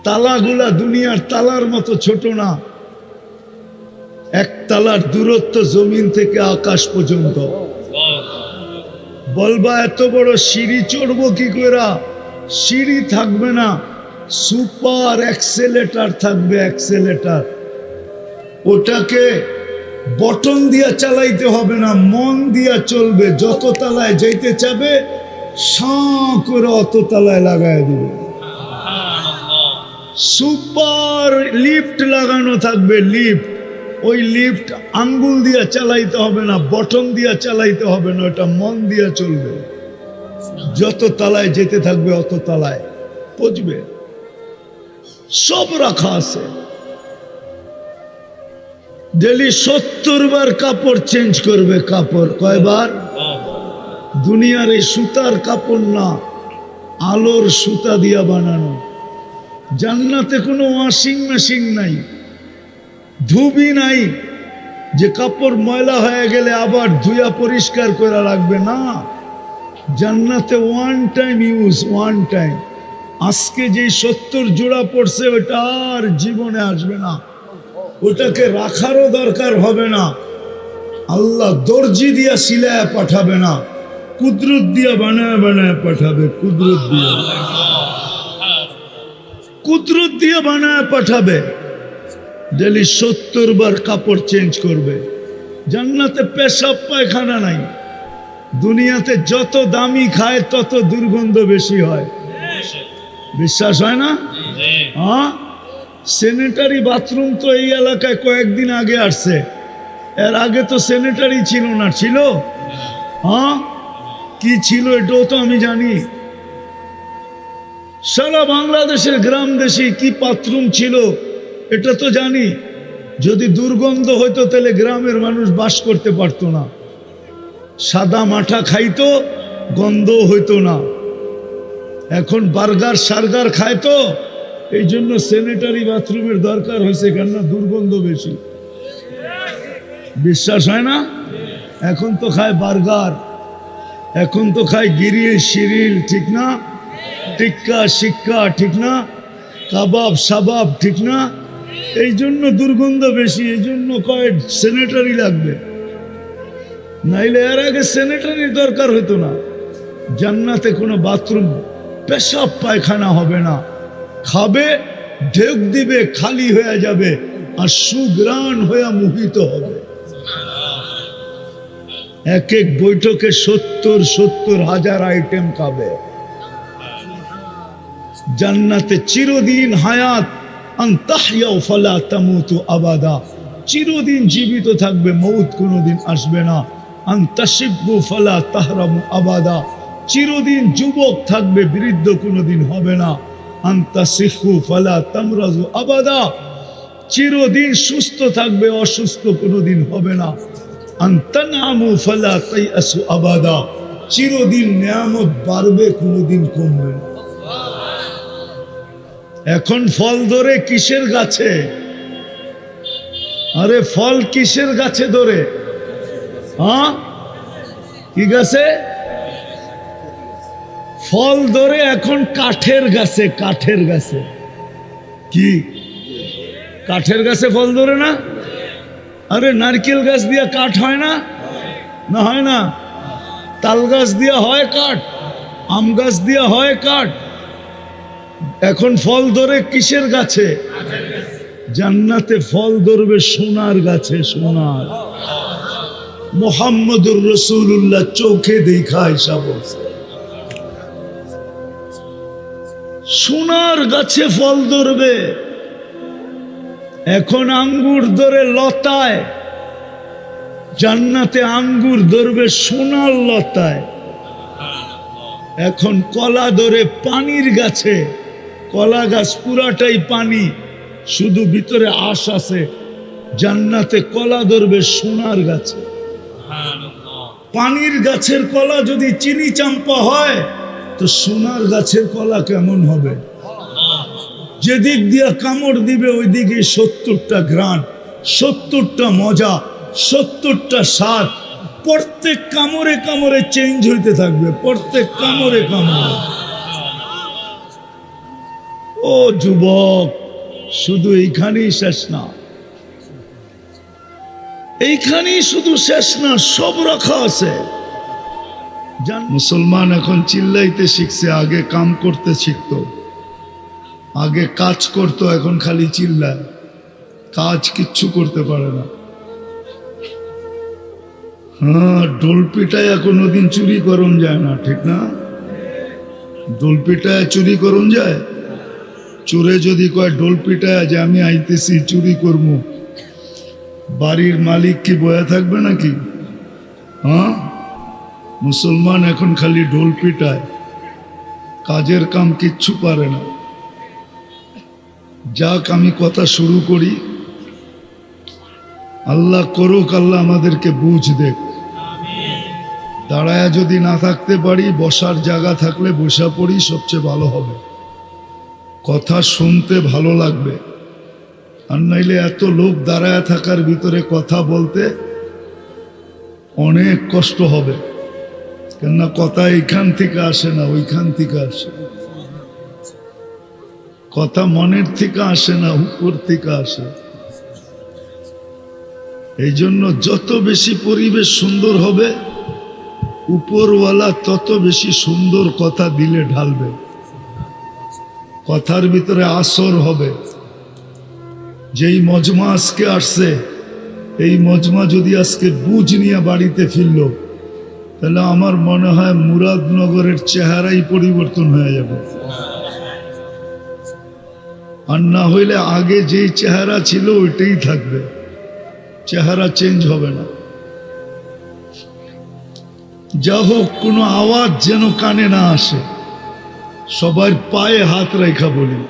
তালাগুলা দুনিয়ার তালার মতো ছোট না, এক তালার দূরত্ব জমিন থেকে আকাশ পর্যন্ত। বলবা এত বড় সিঁড়ি চড়বো কি করে? সিঁড়ি থাকবে না, সুপার অ্যাক্সেলেটার থাকবে, অ্যাক্সেলেটার। ওটাকে বটন দিয়া চালাইতে হবে না, মন দিয়া চলবে। যত তালায় যাইতে চাবে সাঁ করে অত তালায় লাগায় দিবে। সুপার লিফট লাগানো থাকবে, লিফট। ওই লিফট আঙ্গুল দিয়া চালাইতে হবে না, বটন দিয়া চালাইতে হবে না, ওটা মন দিয়া চলবে। যত তালায় যেতে থাকবে অত তালায় পৌঁছবে। সব রাখা আছে। ডেলি 70 বার কাপড় চেঞ্জ করবে। কাপড় কয়বার? দুনিয়ার এই সুতার কাপড় না, আলোর সুতা দিয়া বানানো। জান্নাতে কোনো ওয়াশিং মেশিন নাই, ধুবি নাই, যে কাপড় ময়লা হয়ে গেলে আবার ধুয়া পরিষ্কার করা লাগবে না। জান্নাতে one time use, one time. আজকে যে 70 জোড়া পড়ছে ওটা আর জীবনে আসবে না, ওটাকে রাখারও দরকার হবে না। আল্লাহ দর্জি দিয়া সিলায়া পাঠাবে না, কুদরত দিয়া বানায় বানায় পাঠাবে। কুদরত দিয়া, কুদরত দিয়া বানায় পাঠাবে। ডেলি 70 বার কাপড় চেঞ্জ করবে। জান্নাতে পেশাব পায়খানা নাই। দুনিয়াতে যত দামি খায় তত দুর্গন্ধ বেশি হয়। বিশ্বাস হয় না? হ্যাঁ, স্যানিটারি বাথরুম তো এই এলাকায় কয়েকদিন আগে আসছে, এর আগে তো স্যানিটারি ছিল না। ছিল? হ্যাঁ, কি ছিল এটাও তো আমি জানি। সারা বাংলাদেশের গ্রাম দেশে কি বাথরুম ছিল এটা তো জানি। যদি দুর্গন্ধ হইতো তাহলে গ্রামের মানুষ বাস করতে পারতো না। সাদা মাঠা খাইতো, গন্ধ হইতো না। এখন বার্গার সার্গার খায় তো, এই জন্য স্যানিটারি বাথরুমের দরকার হয়েছে, কেননা দুর্গন্ধ বেশি। বিশ্বাস হয় না? এখন তো খায় বার্গার, এখন তো খায় গিরিল শিরিল, ঠিক না? টিক্কা শিক্কা, ঠিক না? কাবাব সাবাব, ঠিক না? এই জন্য দুর্গন্ধ বেশি। এই জন্য কয় স্যানিটারি লাগবে, নাইলে এর আগে স্যানিটারির দরকার হতো না। জান্নাতে কোনো বাথরুম পেশাব পায়খানা হবে না। খাবে, ঢেক দিবে, খালি হয়ে যাবে, আর সুগ্রাণ হয়ে মোহিত হবে। এক এক বৈঠকে 70 হাজার আইটেম খাবে। জান্নাতে চিরদিন হায়াত, আন তাহইয়াউ ফালা তামুতু আবাদা। চিরদিন জীবিত থাকবে, মৌত কোনোদিন আসবে না। আনতাশিব্বু ফালা তাহরামু আবাদা, চিরদিন যুবক থাকবে, বৃদ্ধ কোনোদিন হবে না। আনতাসিহু ফালা তামরাজু আবাদা, চিরদিন সুস্থ থাকবে, অসুস্থ কোনোদিন হবে না। আনতানামু ফালা তাইয়াসু আবাদা, চিরদিন নিয়ামত বাড়বে, কোনোদিন কমবে না। এখন ফল ধরে কিসের গাছে? আরে ফল কিসের গাছে ধরে? হ্যাঁ, কি গাছে? ফল ধরে এখন কাঠের গাছে। কাঠের গাছে কি? কাঠের গাছে ফল ধরে না? আরে নারকেল গাছ দিয়া কাঠ হয় না? না হয় না? তাল গাছ দিয়া হয় কাঠ, আম গাছ দিয়া হয় কাঠ। এখন ফল ধরে কিসের গাছে? জান্নাতে ফল ধরবে সোনার গাছে। সোনার, মুহাম্মদুর রাসূলুল্লাহ চোখে দেখা আয়েশা বলছে, সোনার গাছে ফল ধরবে। এখন আঙ্গুর ধরে লতায়, জান্নাতে আঙ্গুর ধরবে সোনার লতায়। এখন কলা ধরে পানির গাছে, কলা গাছ পুরাটাই পানি, শুধু ভিতরে আঁশ আছে। জান্নাতে কলা ধরবে সোনার গাছে। পানির গাছের কলা যদি চিনি চাম্পা হয়, তো সোনার গাছের কলা কেমন হবে? যেদিক দিয়া কামড় দিবে ওই দিকে 70টা ঘ্রাণ, 70টা মজা, 70টা স্বাদ। প্রত্যেক কামড়ে কামড়ে চেঞ্জ হইতে থাকবে, প্রত্যেক কামড়ে কামড়ে। ও যুবক, শুধু এইখানেই শেষ না, এইখানেই শুধু শেষ না, সব রাখা আছে। মুসলমান এখন চিল্লাইতে শিখছে, আগে কাম করতে শিখতো, আগে কাজ করতো, এখন খালি চিল্লায়, কাজ কিচ্ছু করতে পারে না। হ্যাঁ, ডোল পিটায় কোনোদিন চুরি করন যায় না, ঠিক না? ডোল পিটায় চুরি করন যায়? চোরে যদি কয় ডোল পিটায় যে আমি আইতেছি চুরি করবো, বাড়ির মালিক কি বয়া থাকবে নাকি? হ্যাঁ, মুসলমান এখন খালি ঢোল পিটায়, কাজের কাম কিচ্ছু পারে না। যাক, আমি কথা শুরু করি। আল্লাহ করুক, আল্লাহ আমাদেরকে বুঝ দেখ। দাঁড়ায়া যদি না থাকতে পারি, বসার জায়গা থাকলে বসা পড়ি, সবচেয়ে ভালো হবে। কথা শুনতে ভালো লাগবে। আর নাইলে এত লোক দাঁড়ায়া থাকার ভিতরে কথা বলতে অনেক কষ্ট হবে। কেননা কথা এইখান থেকে আসে না, ওইখান থেকে আসে। কথা মনের থেকে আসে না, উপর থেকে আসে। এই জন্য যত বেশি পরিবেশ সুন্দর হবে, উপরওয়ালা তত বেশি সুন্দর কথা দিলে ঢালবে। কথার ভিতরে আসর হবে। যেই মজমা আজকে আসছে, এই মজমা যদি আজকে বুঝ নিয়ে বাড়িতে ফিরল, তাহলে আমার মনে হয় মুরাদনগরের চেহারাই পরিবর্তন হয়ে যাবে। আর না হইলে আগে যেই চেহারা ছিল ওইটাই থাকবে, চেহারা চেঞ্জ হবে না। যা হোক, কোনো আওয়াজ যেন কানে না আসে। সবার পায়ে হাত রেখা বলি,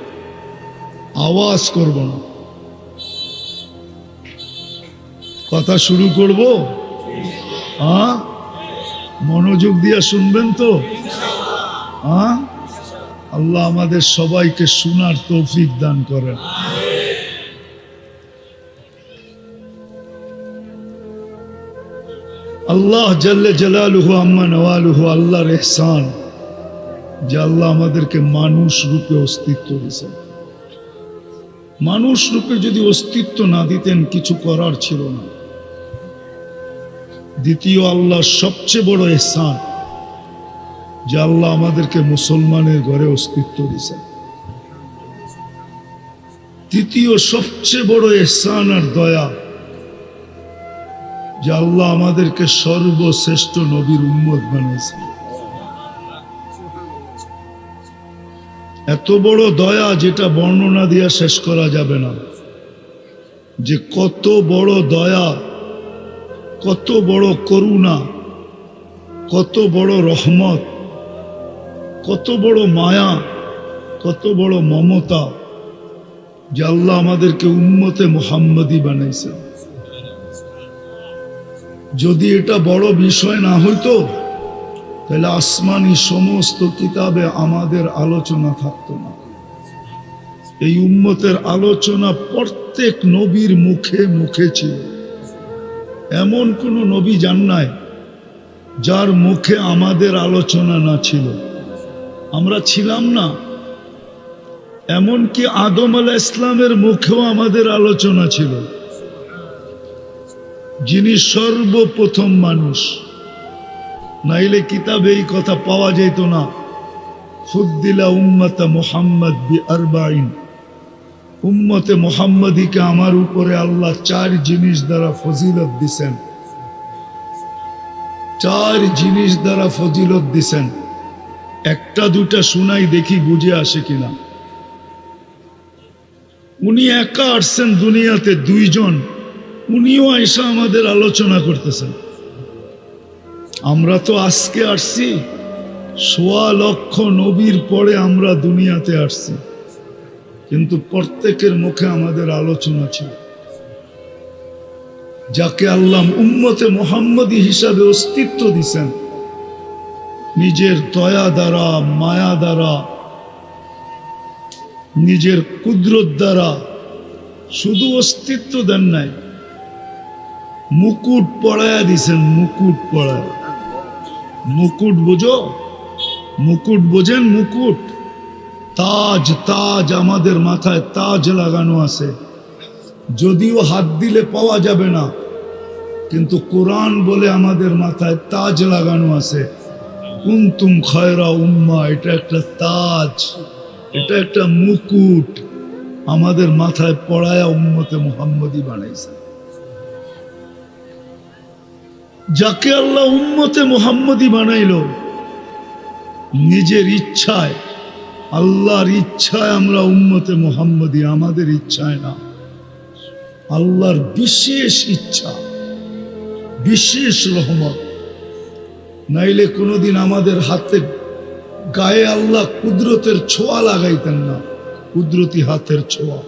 আওয়াজ করব না। কথা শুরু করব, হ্যাঁ? মনোযোগ দিয়ে শুনবেন তো? হ্যাঁ, আল্লাহ আমাদের সবাইকে শোনার তৌফিক দান করেন। আল্লাহ জাল্লে জালালুহু আম্মা নওয়ালুহু, আল্লাহর ইহসান যে আল্লাহ আমাদেরকে মানুষ রূপে অস্তিত্ব দিয়েছেন। মানুষ রূপে যদি অস্তিত্ব না দিতেন, কিছু করার ছিল না। দ্বিতীয়, আল্লাহ সবচেয়ে বড় ইহসান যে আল্লাহ আমাদেরকে মুসলমানের ঘরে অস্তিত্ব দিয়েছেন। তৃতীয় সবচেয়ে বড় ইহসান আর দয়া যে আল্লাহ আমাদেরকে সর্বশ্রেষ্ঠ নবীর উম্মত বানিয়েছেন। এত বড় দয়া যেটা বর্ণনা দিয়া শেষ করা যাবে না, যে কত বড় দয়া কত বড় করুণা, কত বড় রহমত, কত বড় মায়া, কত বড় মমতা যে আল্লাহ আমাদেরকে উম্মতে মুহাম্মদী বানাইছেন। যদি এটা বড় বিষয় না হইতো তাহলে আসমানি সমস্ত কিতাবে আমাদের আলোচনা থাকতো না। এই উম্মতের আলোচনা প্রত্যেক নবীর মুখে মুখে ছিল। এমন কোন নবী যান নাই যার মুখে আমাদের আলোচনা না ছিল। আমরা ছিলাম না, এমনকি আদম আলাইহিস ইসলামের মুখেও আমাদের আলোচনা ছিল, যিনি সর্বপ্রথম মানুষ। নাইলে কিতাবে এই কথা পাওয়া যেত না। ফুদ্দিলা উম্মতা মুহাম্মদ বিআরবাইন, উম্মতে মুহাম্মদীকে আমার উপরে আল্লাহ 4 জিনিস দ্বারা ফজিলত দিছেন। 4 জিনিস দ্বারা ফজিলত দিছেন। একটা দুটা শুনাই, দেখি বুঝে আসে কিনা। উনি একা আসছেন দুনিয়াতে, 2 জন, উনিও আয়সা আমাদের আলোচনা করতেছেন। আমরা তো আজকে আসছি, 1.25 লক্ষ নবীর পরে আমরা দুনিয়াতে আসছি, কিন্তু প্রত্যেকের মুখে আমাদের আলোচনা ছিল। যাকে আল্লাহ উম্মতে মুহাম্মদী হিসাবে অস্তিত্ব দিছেন, নিজের দয়া দ্বারা, মায়া দ্বারা, নিজের কুদরত দ্বারা, শুধু অস্তিত্ব দেন নাই, মুকুট পড়ায়া দিছেন। মুকুট পড়ায়, মুকুট বোঝো? মুকুট বোঝেন? মুকুট, তাজ। তাজ আমাদের মাথায় তাজ লাগানো আছে, যদিও হাত দিলে পাওয়া যাবে না, কিন্তু কোরআন বলে আমাদের মাথায় তাজ লাগানো আছে। কুনতুম খায়রা উম্মাহ, এটা একটা তাজ, এটা একটা মুকুট আমাদের মাথায় পড়ায়া উম্মতে মুহাম্মদী বানাইছে। যাকে আল্লাহ উম্মতে মুহাম্মদী বানাইল নিজের ইচ্ছায়, আল্লাহর ইচ্ছায় আমরা উম্মতে মুহাম্মদী, আমাদের ইচ্ছায় না, আল্লাহর বিশেষ ইচ্ছা, বিশেষ রহমত। নাইলে কোনোদিন আমাদের হাতে গায়ে আল্লাহ কুদরতের ছোঁয়া লাগাইতেন না, কুদরতি হাতের ছোঁয়া।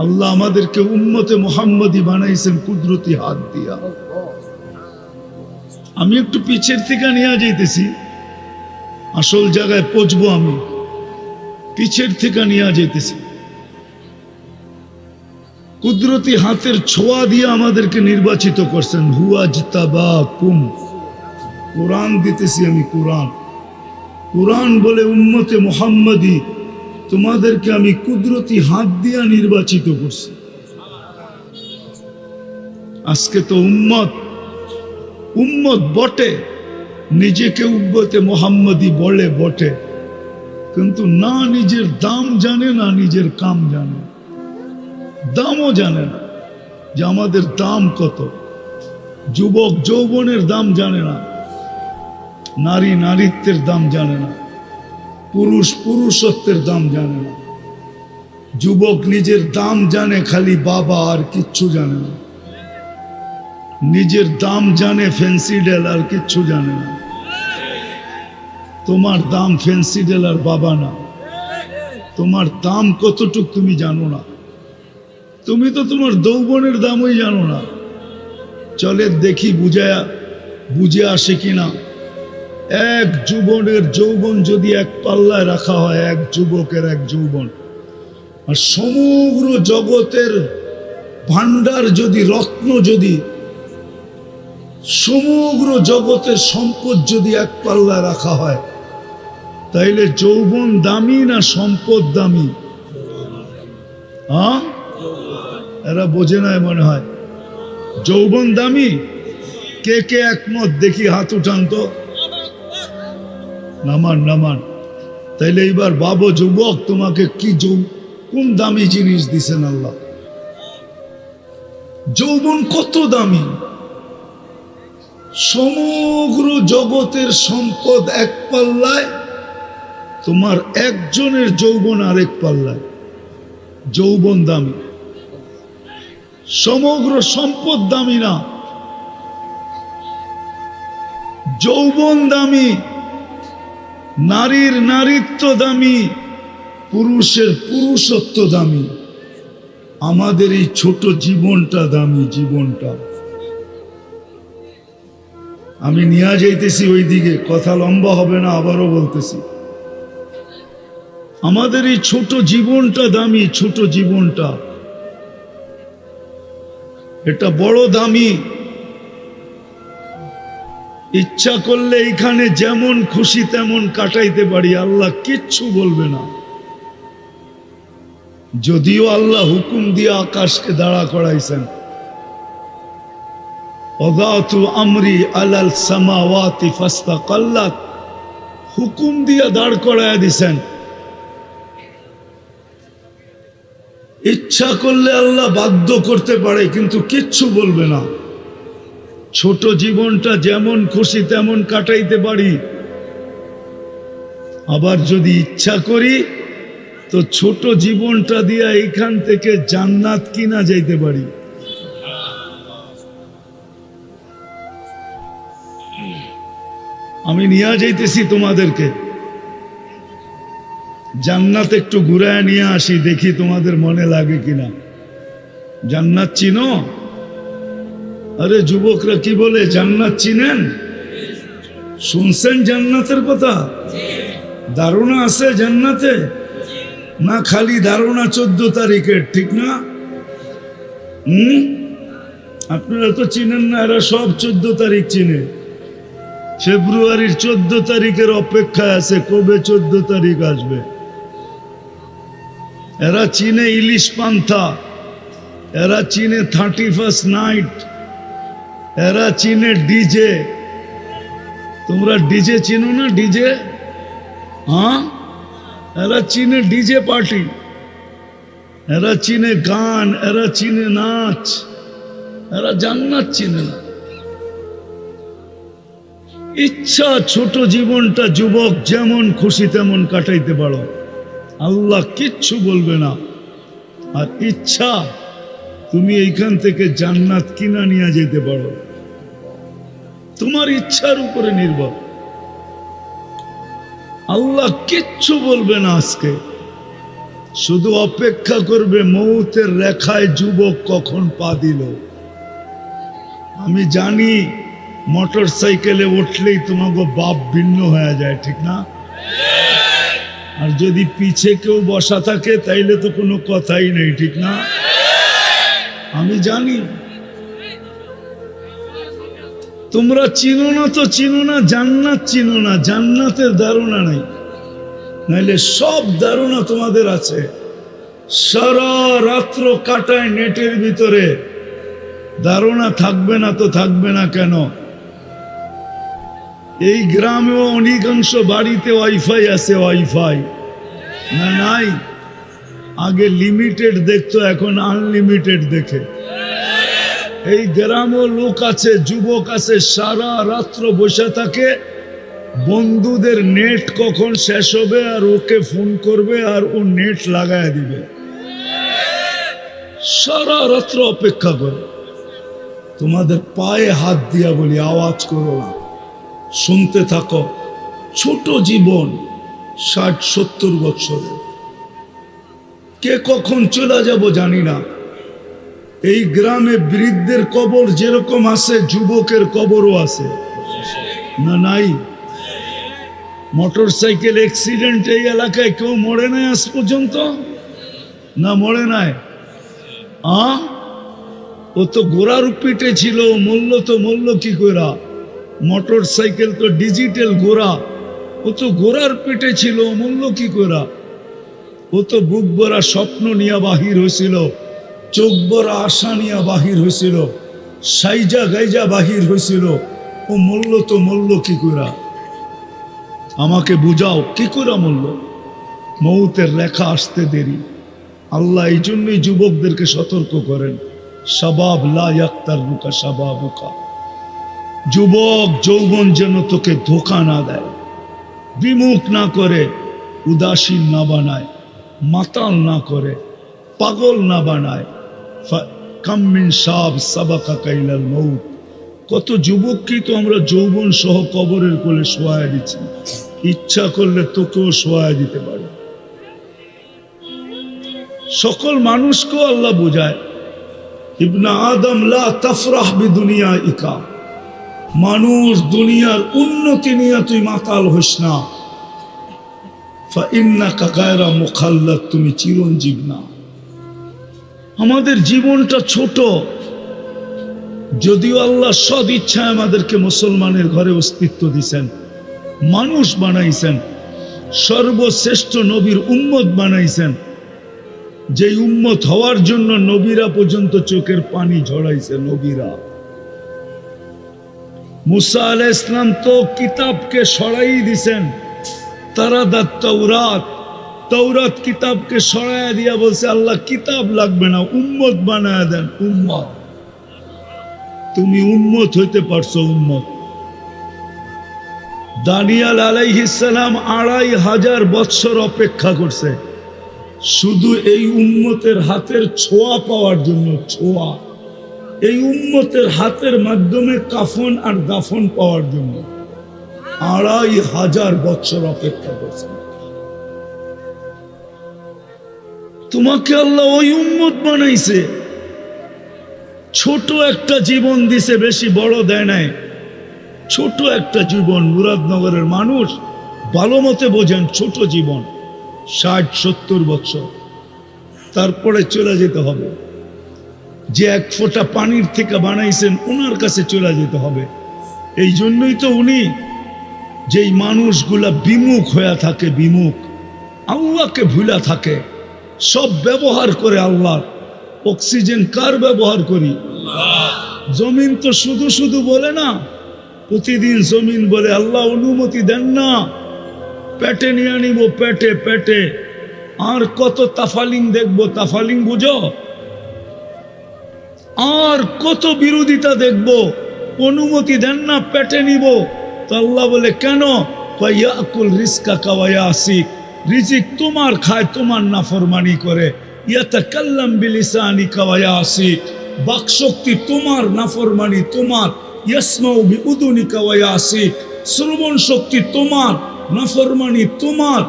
আল্লাহ আমাদেরকে উম্মতে মুহাম্মদী বানাইছেন কুদরতি হাত দিয়া। আমি একটু পিছের থেকে নিয়ে যাইতেছি, আসল জায়গায় পৌঁছবো। আমি পিছের থেকে নিয়ে যাইতেছি। কুদরতি হাতের ছোঁয়া দিয়ে আমাদেরকে নির্বাচিত করছেন। হুয়াজতাবাকুম, কোরআন দিতেছি আমি, কোরআন। কোরআন বলে উম্মতে মুহাম্মদী তোমাদেরকে আমি কুদরতি হাত দিয়া নির্বাচিত করছি। আজকে তো উম্মত উম্মত বটে, নিজেকে উম্মতে মুহাম্মদী বলে বটে, কিন্তু না নিজের দাম জানে, না নিজের কাম জানে। দামও জানে না যে আমাদের দাম কত। যুবক যৌবনের দাম জানে না, নারী নারীত্বের দাম জানে না, পুরুষ পুরুষত্বের দাম জানে না। যুবক নিজের দাম জানে খালি বাবা, আর কিচ্ছু জানে না। নিজের দাম জানে ফেন্সিডেল, আর কিচ্ছু জানে না। তোমার দাম ফেন্সিডেল আর বাবা না, তোমার দাম কতটুক তুমি জানো না। তুমি তো তোমার যৌবনের দামই জানো না। চলে দেখি বুঝে আসে কিনা। এক যুবনের যৌবন যদি এক পাল্লায় রাখা হয়, এক যুবকের এক যৌবন, আর সমগ্র জগতের ভান্ডার যদি, রত্ন যদি, সমগ্র জগতের সম্পদ যদি এক পাল্লায় রাখা হয়, তাইলে যৌবন দামি না সম্পদ দামি? হ্যাঁ, এরা বোঝে না মনে হয়। যৌবন দামি। কে কে একমত দেখি হাত উঠান তো। নামান নামান। তাইলে এইবার বাবু যুবক, তোমাকে কি কোন দামি জিনিস দিছেন আল্লাহ? যৌবন কত দামি। সমগ্র জগতের সম্পদ এক পাল্লায়, তোমার একজনের যৌবন আরেক পাল্লায়। যৌবন দামি, সমগ্র সম্পদ দামি না, যৌবন দামি, নারীর নারীত্ব দামি, পুরুষের পুরুষত্ব দামি, আমাদের এই ছোট জীবনটা দামি। জীবনটা আমি নিয়ে যাইতেছি ওই দিকে, কথা লম্বা হবে না, আবারও বলতেছি, আমাদের এই ছোট জীবনটা দামি। ছোট জীবনটা এটা বড় দামি। ইচ্ছা করলে এখানে যেমন খুশি তেমন কাটাইতে পারি, আল্লাহ কিচ্ছু বলবে না। যদিও আল্লাহ হুকুম দিয়ে আকাশকে দাঁড়া করাইছেন, ওয়াদাতু আমরি আলাল সামাওয়াতি ফাস্তাকাল্লাত, হুকুম দিয়ে দাঁড় করাইয়া দিছেন। ইচ্ছা করলে আল্লাহ বাধ্য করতে পারে, কিন্তু কিচ্ছু বলবে না। ছোট জীবনটা যেমন খুশি তেমন কাটাইতে পারি, আবার যদি ইচ্ছা করি তো ছোট জীবনটা দিয়া এইখান থেকে জান্নাত কিনা যাইতে পারি। আমি নিয়ে যাইতেছি তোমাদেরকে জান্নাত, একটু ঘুরায় নিয়ে আসি, দেখি তোমাদের মনে লাগে কিনা। জান্নাত চিনো? আরে যুবকরা কি বলে, জান্নাত চিনেন? শুনছেন জান্নাতের কথা? ধারণা আছে জান্নাতে? না খালি ধারণা 14 তারিখের, ঠিক না? আপনারা তো চিনেন না, এরা সব 14 তারিখ চিনে। ফেব্রুয়ারির 14 তারিখের অপেক্ষায় আছে, কবে 14 তারিখ আসবে। এরা চিনে ইলিশ পান্থা, এরা চিনে 31st নাইট, এরা চিনে ডিজে। তোমরা ডিজে চিনো না? ডিজে, হ্যাঁ, এরা চিনে ডিজে পার্টি, এরা চিনে গান, এরা চিনে নাচ, এরা জান্নাত চিনে না। ইচ্ছা ছোট জীবনটা যুবক যেমন খুশি তেমন কাটাইতে পারো, আল্লাহ কিচ্ছু বলবে না। আর ইচ্ছা তুমি এইখান থেকে জান্নাত কিনা নিয়ে যেতে পারো, তোমার ইচ্ছার উপরে নির্ভর। আল্লাহ কিচ্ছু বলবে না আজকে, শুধু অপেক্ষা করবে মৌতের রেখায় যুবক কখন পা দিল। আমি জানি মোটর সাইকেলে উঠলেই তোমাকে বাপ ভিন্ন হয়ে যায়, ঠিক না? আর যদি পিছে কেউ বসা থাকে তাইলে তো কোনো কথাই নেই, ঠিক না? আমি জানি তোমরা চিনো না, তো চিনো না, জান্নাত চিনো না, জান্নাতের ধারণা নাই, নাইলে সব ধারণা তোমাদের আছে। সারা রাত্র কাটায় নেটের ভিতরে, ধারণা থাকবে না তো থাকবে না কেন? এই গ্রামেও অধিকাংশ বাড়িতে ওয়াইফাই আছে, ওয়াইফাই না নাই? আগে লিমিটেড দেখতো, এখন আনলিমিটেড দেখে। এই গ্রামেও লোক আছে, যুবক আছে, সারা রাত্র বসে থাকে, বন্ধুদের নেট কখন শেষ হবে আর ওকে ফোন করবে আর ও নেট লাগায় দিবে, সারা রাত্র অপেক্ষা করে। তোমাদের পায়ে হাত দিয়া বলি, আওয়াজ করো না, শুনতে থাকো। ছোট জীবন, 60-70 বছরে, কে কখন চলে যাব জানি না। এই গ্রামে বৃদ্ধের কবর যেরকম আছে, যুবকের কবরও আছে, না নাই? মোটর সাইকেল অ্যাক্সিডেন্ট এই এলাকায় কেউ মরে নাই আজ পর্যন্ত? না মরে নাই? ও তো ঘোড়ার পিঠে ছিল, মরল কি করে? মোটর সাইকেল তো ডিজিটাল ঘোড়া, ও তো ঘোড়ার পিঠে ছিল, মরল কি করে? ও তো বুক ভরা স্বপ্ন নিয়ে বাহির হয়েছিল, চোখ ভরা আশা নিয়ে বাহির হয়েছিল, সাইজা গাইজা বাহির হয়েছিল, ও মরল কি করে? আমাকে বুঝাও, কি করে মরল? মৌতের রেখা আসতে দেরি। আল্লাহ এই জন্যই যুবকদেরকে সতর্ক করেন, শাবাব লা ইয়াক্তারুকা শাবাবুকা, যুবক যৌবন যেন তোকে ধোঁকা না দেয়, বিমুখ না করে, উদাসীন না বানায়, মাতাল না করে, পাগল না বানায়। কাম মিন শাব সাবাকা কাইলাল মউত, কত যুবককেই তো আমরা যৌবন সহ কবরের কোলে শোয়া দিচ্ছি, ইচ্ছা করলে তোকেও শোয়া দিতে পারে। সকল মানুষকেও আল্লাহ বোঝায়, ইবনা আদম লা তাফরাহ বিদুনিয়া ইকা, মানুষ দুনিয়ার উন্নতি নিয়ে তুই মাতাল হইস না, ফাইন্নাকা গায়রা মুখাল্লাদ, তুমি চিরঞ্জীব না। আমাদের জীবনটা ছোট, যদিও আল্লাহ সদ ইচ্ছায় আমাদেরকে মুসলমানের ঘরে অস্তিত্ব দিয়েছেন, মানুষ বানাইছেন, সর্বশ্রেষ্ঠ নবীর উম্মত বানাইছেন, যে উম্মত হওয়ার জন্য নবীরা পর্যন্ত চোখের পানি ঝরাইছে। নবীরা, মুসা আলাইহিস ইসলাম তো কিতাবকে সরাই দিছেন, তারাদাত তাওরাত, তাওরাত কিতাবকে সরাইয়া দিয়া বলছে আল্লাহ কিতাব লাগবে না, উম্মত বানায়া দেন। উম্মত, তুমি উম্মত হইতে পারছো। উম্মত দানিয়াল আলাইহিস সালাম 2500 বৎসর অপেক্ষা করছে শুধু এই উম্মতের হাতের ছোঁয়া পাওয়ার জন্য। ছোঁয়া, এই উম্মতের হাতের মাধ্যমে কাফন আর দাফন পাওয়ার জন্য 2500 বৎসর অপেক্ষা করছে। তোমাকে আল্লাহ ওই উম্মত বানাইছে, ছোট একটা জীবন দিছে, বেশি বড় দেয় নাই, ছোট একটা জীবন। মুরাদনগরের মানুষ ভালো মতে বোঝেন, ছোট জীবন, 60-70 বছর, তারপরে চলে যেতে হবে। যে এক ফোঁটা পানির থেকে বানাইছেন ওনার কাছে চলে যেতে হবে। এই জন্যই তো উনি, যেই মানুষগুলা বিমুখ হয়ে থাকে, বিমুখ, আল্লাহকে ভুলা থাকে, সব ব্যবহার করে আল্লাহ। অক্সিজেন কার ব্যবহার করি? জমিন তো শুধু শুধু বলে না, প্রতিদিন জমিন বলে আল্লাহ অনুমতি দেন না, পেটে নিয়ে নিব, পেটে পেটে। আর কত তাফালিং দেখবো, তাফালিং বুঝো? আর কত বিরোধিতা দেখবো, অনুমতি দেন না, পেটে নিব। তো আল্লাহ বলে কেন? ইয়াকুল রিজকা কাওয়া আসিক, রিজিক তোমার খায়, তোমার নাফরমানি করে। ইয়াতাকাল্লাম বিলিসানিকা ওয়া ইয়াসিক, বাকশক্তি তোমার, নাফরমানি তোমার। ইয়াসমাউ বিউদুনিকা ওয়া ইয়াসিক, শ্রবণ শক্তি তোমার, নাফরমানি তোমার।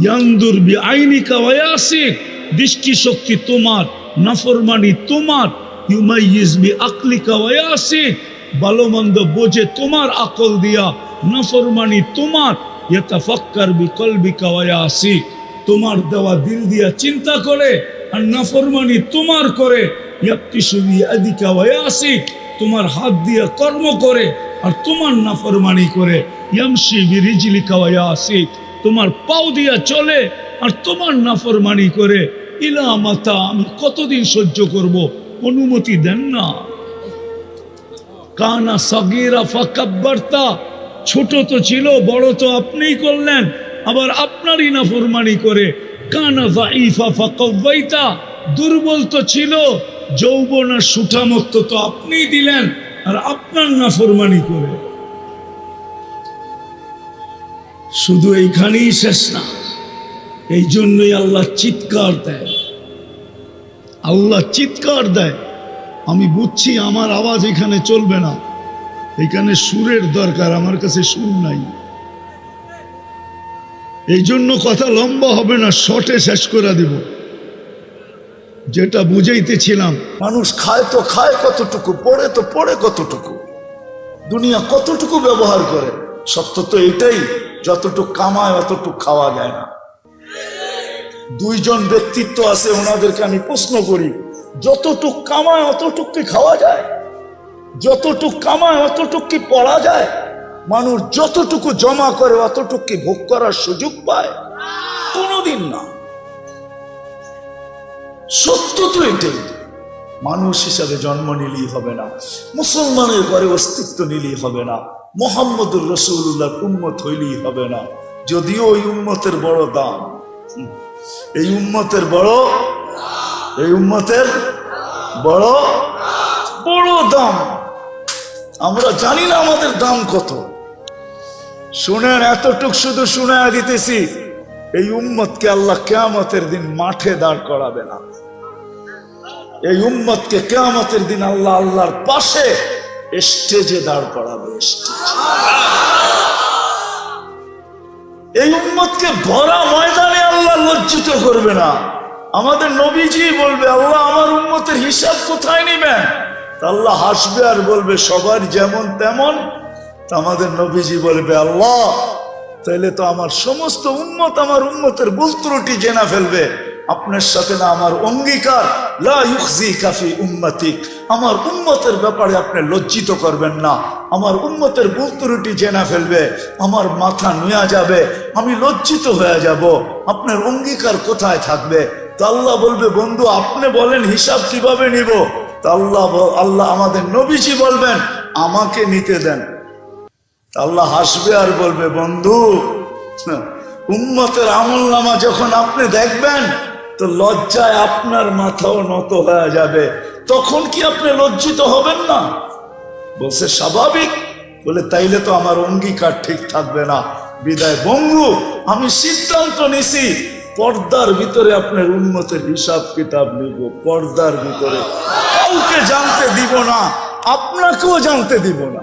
ইয়ানদুর বিআইনিকা ওয়া ইয়াসিক, দৃষ্টি শক্তি তোমার, নাফরমানি তোমার। ইউমাইয়িজ বিআকলিকা ওয়া ইয়াসিক, ভালো মন্দ বোঝে তোমার আকল দিয়া, নাফরমানি তোমার। ইয়াতাফাক্কার বিকলবিকা ওয়া ইয়াসিক, তোমার দেওয়া দিল দিয়া চিন্তা করে, আর নাফরমানি তোমার করে। ইয়াক্তিসু বিয়াদিকা ওয়া ইয়াসিক, তোমার হাত দিয়া কর্ম করে আর তোমার নাফরমানি করে। ইয়ামশি বিরিজলিকা ওয়া ইয়াসিক, তোমার পাও দিয়া চলে আর তোমার নাফরমানি করে। ইলা মাতা, আমি কতদিন সহ্য করব? অনুমতি দেন না। কানা সাগীরা ফাকাব্বারতা, ছোট তো ছিল, বড় তো আপনিই করলেন, আবার আপনারই নাফরমানি করে। কানা যাইফা ফাকাওয়াইতা, দুর্বল তো ছিল, যৌবন আর সুঠামত্ব তো আপনিই দিলেন, আর আপনার নাফরমানি করে। শুধু এইখানেই শেষ না, এই জন্যই আল্লাহ চিৎকার দেয়। আল্লাহ চিৎকার দেয়। আমি বুঝছি আমার আওয়াজ এখানে চলবে না, এখানে সুরের দরকার, আমার কাছে সুর নাই। এই জন্য কথা লম্বা হবে না, শর্টে শেষ করে দিব। যেটা বুঝাইতেছিলাম, মানুষ খায় তো খায় কতটুকু, পড়ে তো পড়ে কতটুকু, দুনিয়া কতটুকু ব্যবহার করে। সত্য তো এটাই, যতটুকু কামায় অতটুকু খাওয়া যায় না। দুইজন ব্যক্তিত্ব আছে, ওনাদেরকে আমি প্রশ্ন করি, যতটুক কামায় অতটুক কি খাওয়া যায়? যতটুক কামায় অতটুক কি পড়া যায়? মানুষ যতটুকু জমা করে অতটুক কি ভোগ করার সুযোগ পায়? কোনোদিন না। সত্য তো এটাই। মানুষ হিসাবে জন্ম নিলেই হবে না, মুসলমানের ঘরে অস্তিত্ব নিলেই হবে না, মুহাম্মদুর রাসূলুল্লাহর উম্মত হইলেই হবে না। যদিও ওই উম্মতের বড় দাম, এই উম্মতের বড়, এই উম্মতের বড় বড় দাম। আমরা জানি না আমাদের দাম কত। শুনেন, এতটুক শুধু শুনায়া দিতেছি, এই উম্মতকে আল্লাহ কিয়ামতের দিন মাঠে দাঁড় করাবে না। এই উম্মতকে কিয়ামতের দিন আল্লাহ আল্লাহর পাশে স্টেজে দাঁড় করাবে। এই উম্মতকে ভরা ময়দানে আল্লাহ লজ্জিত করবে না। আমাদের নবীজি বলবে, আল্লাহ আমার উম্মতের হিসাব কোথায় নিবেন? আল্লাহ হাসবে আর বলবে, সবার যেমন তেমন। আমাদের নবীজি বলবে, আল্লাহ তাইলে তো আমার সমস্ত উম্মত আমার উম্মতের ভুল ত্রুটি জেনে ফেলবে। আপনার সাথে না আমার অঙ্গীকার, লা ইউখজিকা ফি উম্মতিক, আমার উম্মতের ব্যাপারে আপনি লজ্জিত করবেন না। আমার উম্মতের ভুল ত্রুটি জেনে ফেলবে, আমার মাথা নুয়া যাবে, আমি লজ্জিত হয়ে যাব। আপনার অঙ্গীকার কোথায় থাকবে? তো আল্লাহ বলবে, বন্ধু আপনি বলেন হিসাব কিভাবে নিব? তো আল্লাহ আমাদের নবীজি বলবেন, আমাকে নিতে দেন। আল্লাহ হাসবে আর বলবে, বন্ধু উম্মতের আমলনামা যখন আপনি দেখবেন তো লজ্জায় আপনার মাথাও নত হয়ে যাবে। তখন কি আপনি লজ্জিত হবেন না? বলছে স্বাভাবিক। বলে তাইলে তো আমার অঙ্গীকার ঠিক থাকবে না। বিদায় বন্ধু, আমি সিদ্ধান্ত নিছি পর্দার ভিতরে আপনার উম্মতের হিসাব কিতাব নিব। পর্দার ভিতরে কাউকে জানতে দিব না, আপনাকেও জানতে দিব না।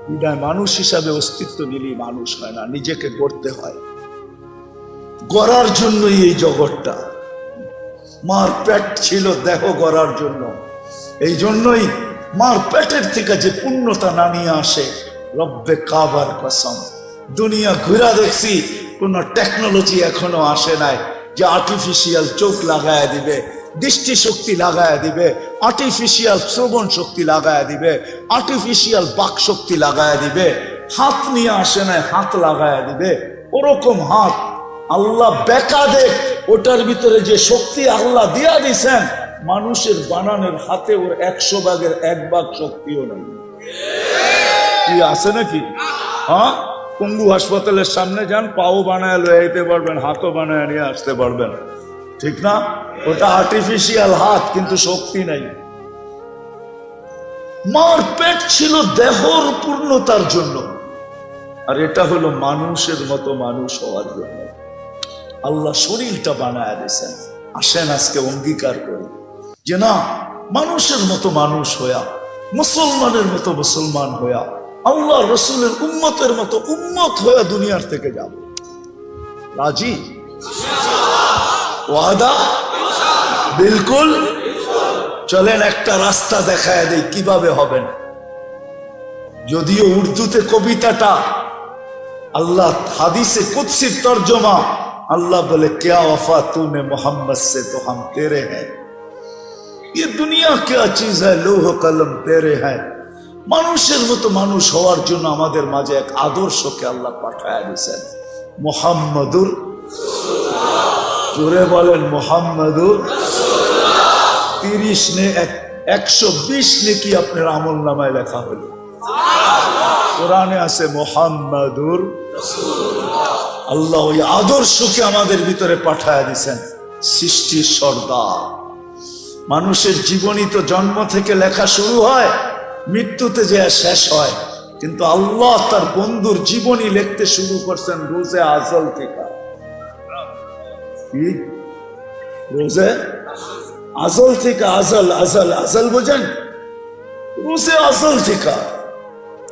বিদায় মানুষ হিসাবে অস্তিত্ব নিলেই মানুষ হয় না, নিজেকে গড়তে হয়। গড়ার জন্যই এই জগৎটা। মার পেট ছিল দেহ গড়ার জন্য। এই জন্যই মার পেটের থেকে যে পূর্ণতা নামিয়ে আসে, রব্বে কাবার কসম দুনিয়া ঘুরা দেখছি, কোন টেকনোলজি এখনো আসে নাই যে আর্টিফিশিয়াল চোখ লাগায় দিবে, দৃষ্টি শক্তি লাগায় দিবে, আর্টিফিশিয়াল শ্রবণ শক্তি লাগায় দিবে, আর্টিফিশিয়াল বাক শক্তি লাগায় দিবে। হাত নিয়ে আসে নাই, হাত লাগায় দিবে। ওরকম হাত আল্লাহ বেকা দেখ, ওটার ভিতরে যে শক্তি আল্লাহ দিয়া দিছেন, মানুষের বানানোর হাতে ওর 100 ভাগের 1 ভাগ শক্তিও নেই। কি আছে নাকি? হ্যাঁ, পঙ্গু হাসপাতালের সামনে যান, পাও বানায় লয়ে যেতে পারবেন, হাতও বানায় নিয়ে আসতে পারবেন, ঠিক না? ওটা আর্টিফিশিয়াল হাত, কিন্তু শক্তি নাই। মার পেট ছিল দেহর পূর্ণতার জন্য, আর এটা হলো মানুষের মতো মানুষ হওয়ার জন্য। আল্লাহ শরীরটা বানায় দিয়েছেন। আসেন আজকে অঙ্গীকার করি যে না, মানুষের মতো মানুষ হইয়া, মুসলমানের মতো মুসলমান হইয়া, আল্লাহ রসুলের উম্মতের মতো উম্মত হইয়া দুনিয়ার থেকে যাব। রাজি? ওয়াদা? বিলকুল। চলেন একটা রাস্তা দেখায় দেই কিভাবে হবেন। যদিও উর্দুতে কবিতাটা, আল্লাহ হাদিসে কুদসির তর্জমা। अल्लाह बोले क्या वफा तूने मोहम्मद से तो हम तेरे हैं, ये दुनिया क्या चीज है, लोह कलम तेरे हैं। মানুষের মতো মানুষ হওয়ার জন্য আমাদের মাঝে এক আদর্শকে আল্লাহ পাঠায় দিয়েছেন, মুহাম্মাদুর রাসূলুল্লাহ। জোরে বলেন মুহাম্মাদুর রাসূলুল্লাহ। 30 নে 120 নেকি আপনার আমলনামায় লেখা হলো। কোরআনে আছে মুহাম্মাদুর রাসূলুল্লাহ। আল্লাহ ওই আদর্শকে আমাদের ভিতরে পাঠায় দিয়েছেন। সৃষ্টির সর্দার। মানুষের জীবনী তো জন্ম থেকে লেখা শুরু হয়, মৃত্যুতে যে শেষ হয়, কিন্তু আল্লাহ তার বন্ধুর জীবনী লিখতে শুরু করছেন রোজে আজল থেকে। রোজে আজল থেকে। আজল আজল আজল বোঝেন? রোজে আজল থেকে।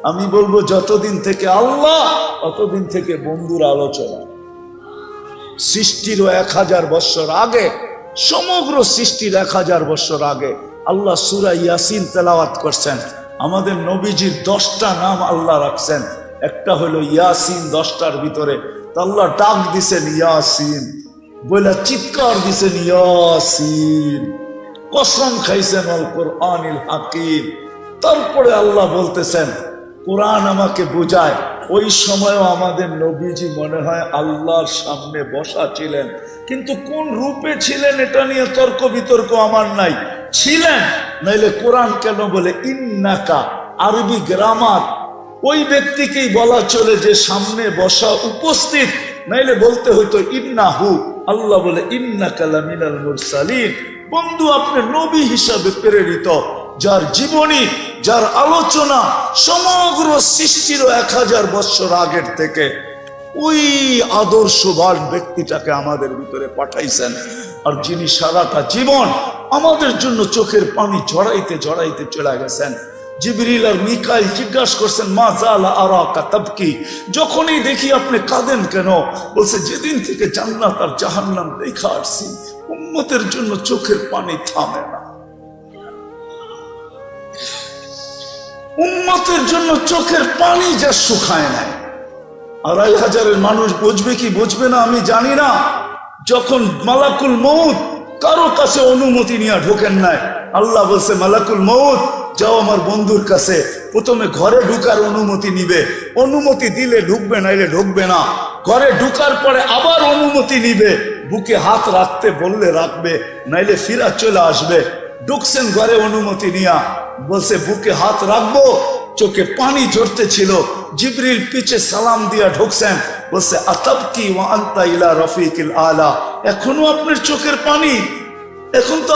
আমি বলবো যতদিন থেকে আল্লাহ, ততদিন থেকে বন্ধুর আলোচনা। সৃষ্টিরও 1000 বছর আগে, সমগ্র সৃষ্টির 1000 বছর আগে আল্লাহ সূরা ইয়াসিন তেলাওয়াত করছেন। আমাদের নবীজির 10টা নাম আল্লাহ রাখছেন, একটা হলো ইয়াসিন। 10টার ভিতরে আল্লাহ ডাক দিছেন ইয়াসিন বলে, চিৎকার দিছেন ইয়াসিন, কসম খাইছেন আল কোরআনিল হাকিম। তারপরে আল্লাহ বলতেছেন কোরআন আমাকে বোঝায়। ওই সময়ও আমাদের নবীজি মনে হয় আল্লাহর সামনে বসা ছিলেন, কিন্তু কোন রূপে ছিলেন এটা নিয়ে তর্ক বিতর্ক আমার নাই। ছিলেন, নাইলে কোরআন কেন বলে ইন্নাকা? আরবি গ্রামার ওই ব্যক্তিকেই বলা চলে যে সামনে বসা উপস্থিত, নাইলে বলতে হইতো ইন্নাহু। আল্লাহ বলে ইন্নাকা লামিনাল মুরসালিন। বন্ধু আপনি নবী হিসাবে প্রেরিত, যার জীবনী, যার আলোচনা সমগ্র সৃষ্টির 1000 বছর আগের থেকে ওই আদর্শবান ব্যক্তিটাকে আমাদের ভিতরে পাঠাইছেন। আর যিনি সারাটা জীবন আমাদের জন্য চোখের পানি ঝরাইতে ঝরাইতে চলে গেছেন। জিবরিল আর মিকাইল জিজ্ঞাসা করছেন, মা জালা আরাকা তাবকি, যখনই দেখি আপনি কাঁদেন কেন? বলছে, যেদিন থেকে জান্নাত আর জাহান্নাম দেখা আসছি, উম্মতের জন্য চোখের পানি থামে না। উম্মতের জন্য চোখের পানি যা শুকায় নাই। ২৫০০ মানুষ বুঝবে কি বুঝবে না আমি জানি না। যখন মালাকুল মউত কারো কাছে অনুমতি নিয়ে ঢোকেন নাই, আল্লাহ বলছে, মালাকুল মউত যাও আমার বন্ধুর কাছে, প্রথমে ঘরে ঢুকার অনুমতি নিবে, অনুমতি দিলে ঢুকবে, নাইলে ঢুকবে না। ঘরে ঢুকার পরে আবার অনুমতি নিবে, বুকে হাত রাখতে বললে রাখবে, নাইলে ফিরা চলে আসবে। ঢুকছেন ঘরে অনুমতি নিয়া, বলছে বুকে হাত রাখবো, চোখে পানি ঝরতে ছিল। জিবরিল পিছে সালাম দিয়া ঢুকছেন, বলছে, আতাবকি ওয়া আনতা ইলা রফিকিল আলা, এখনো আপনার চোখের পানি? এখন তো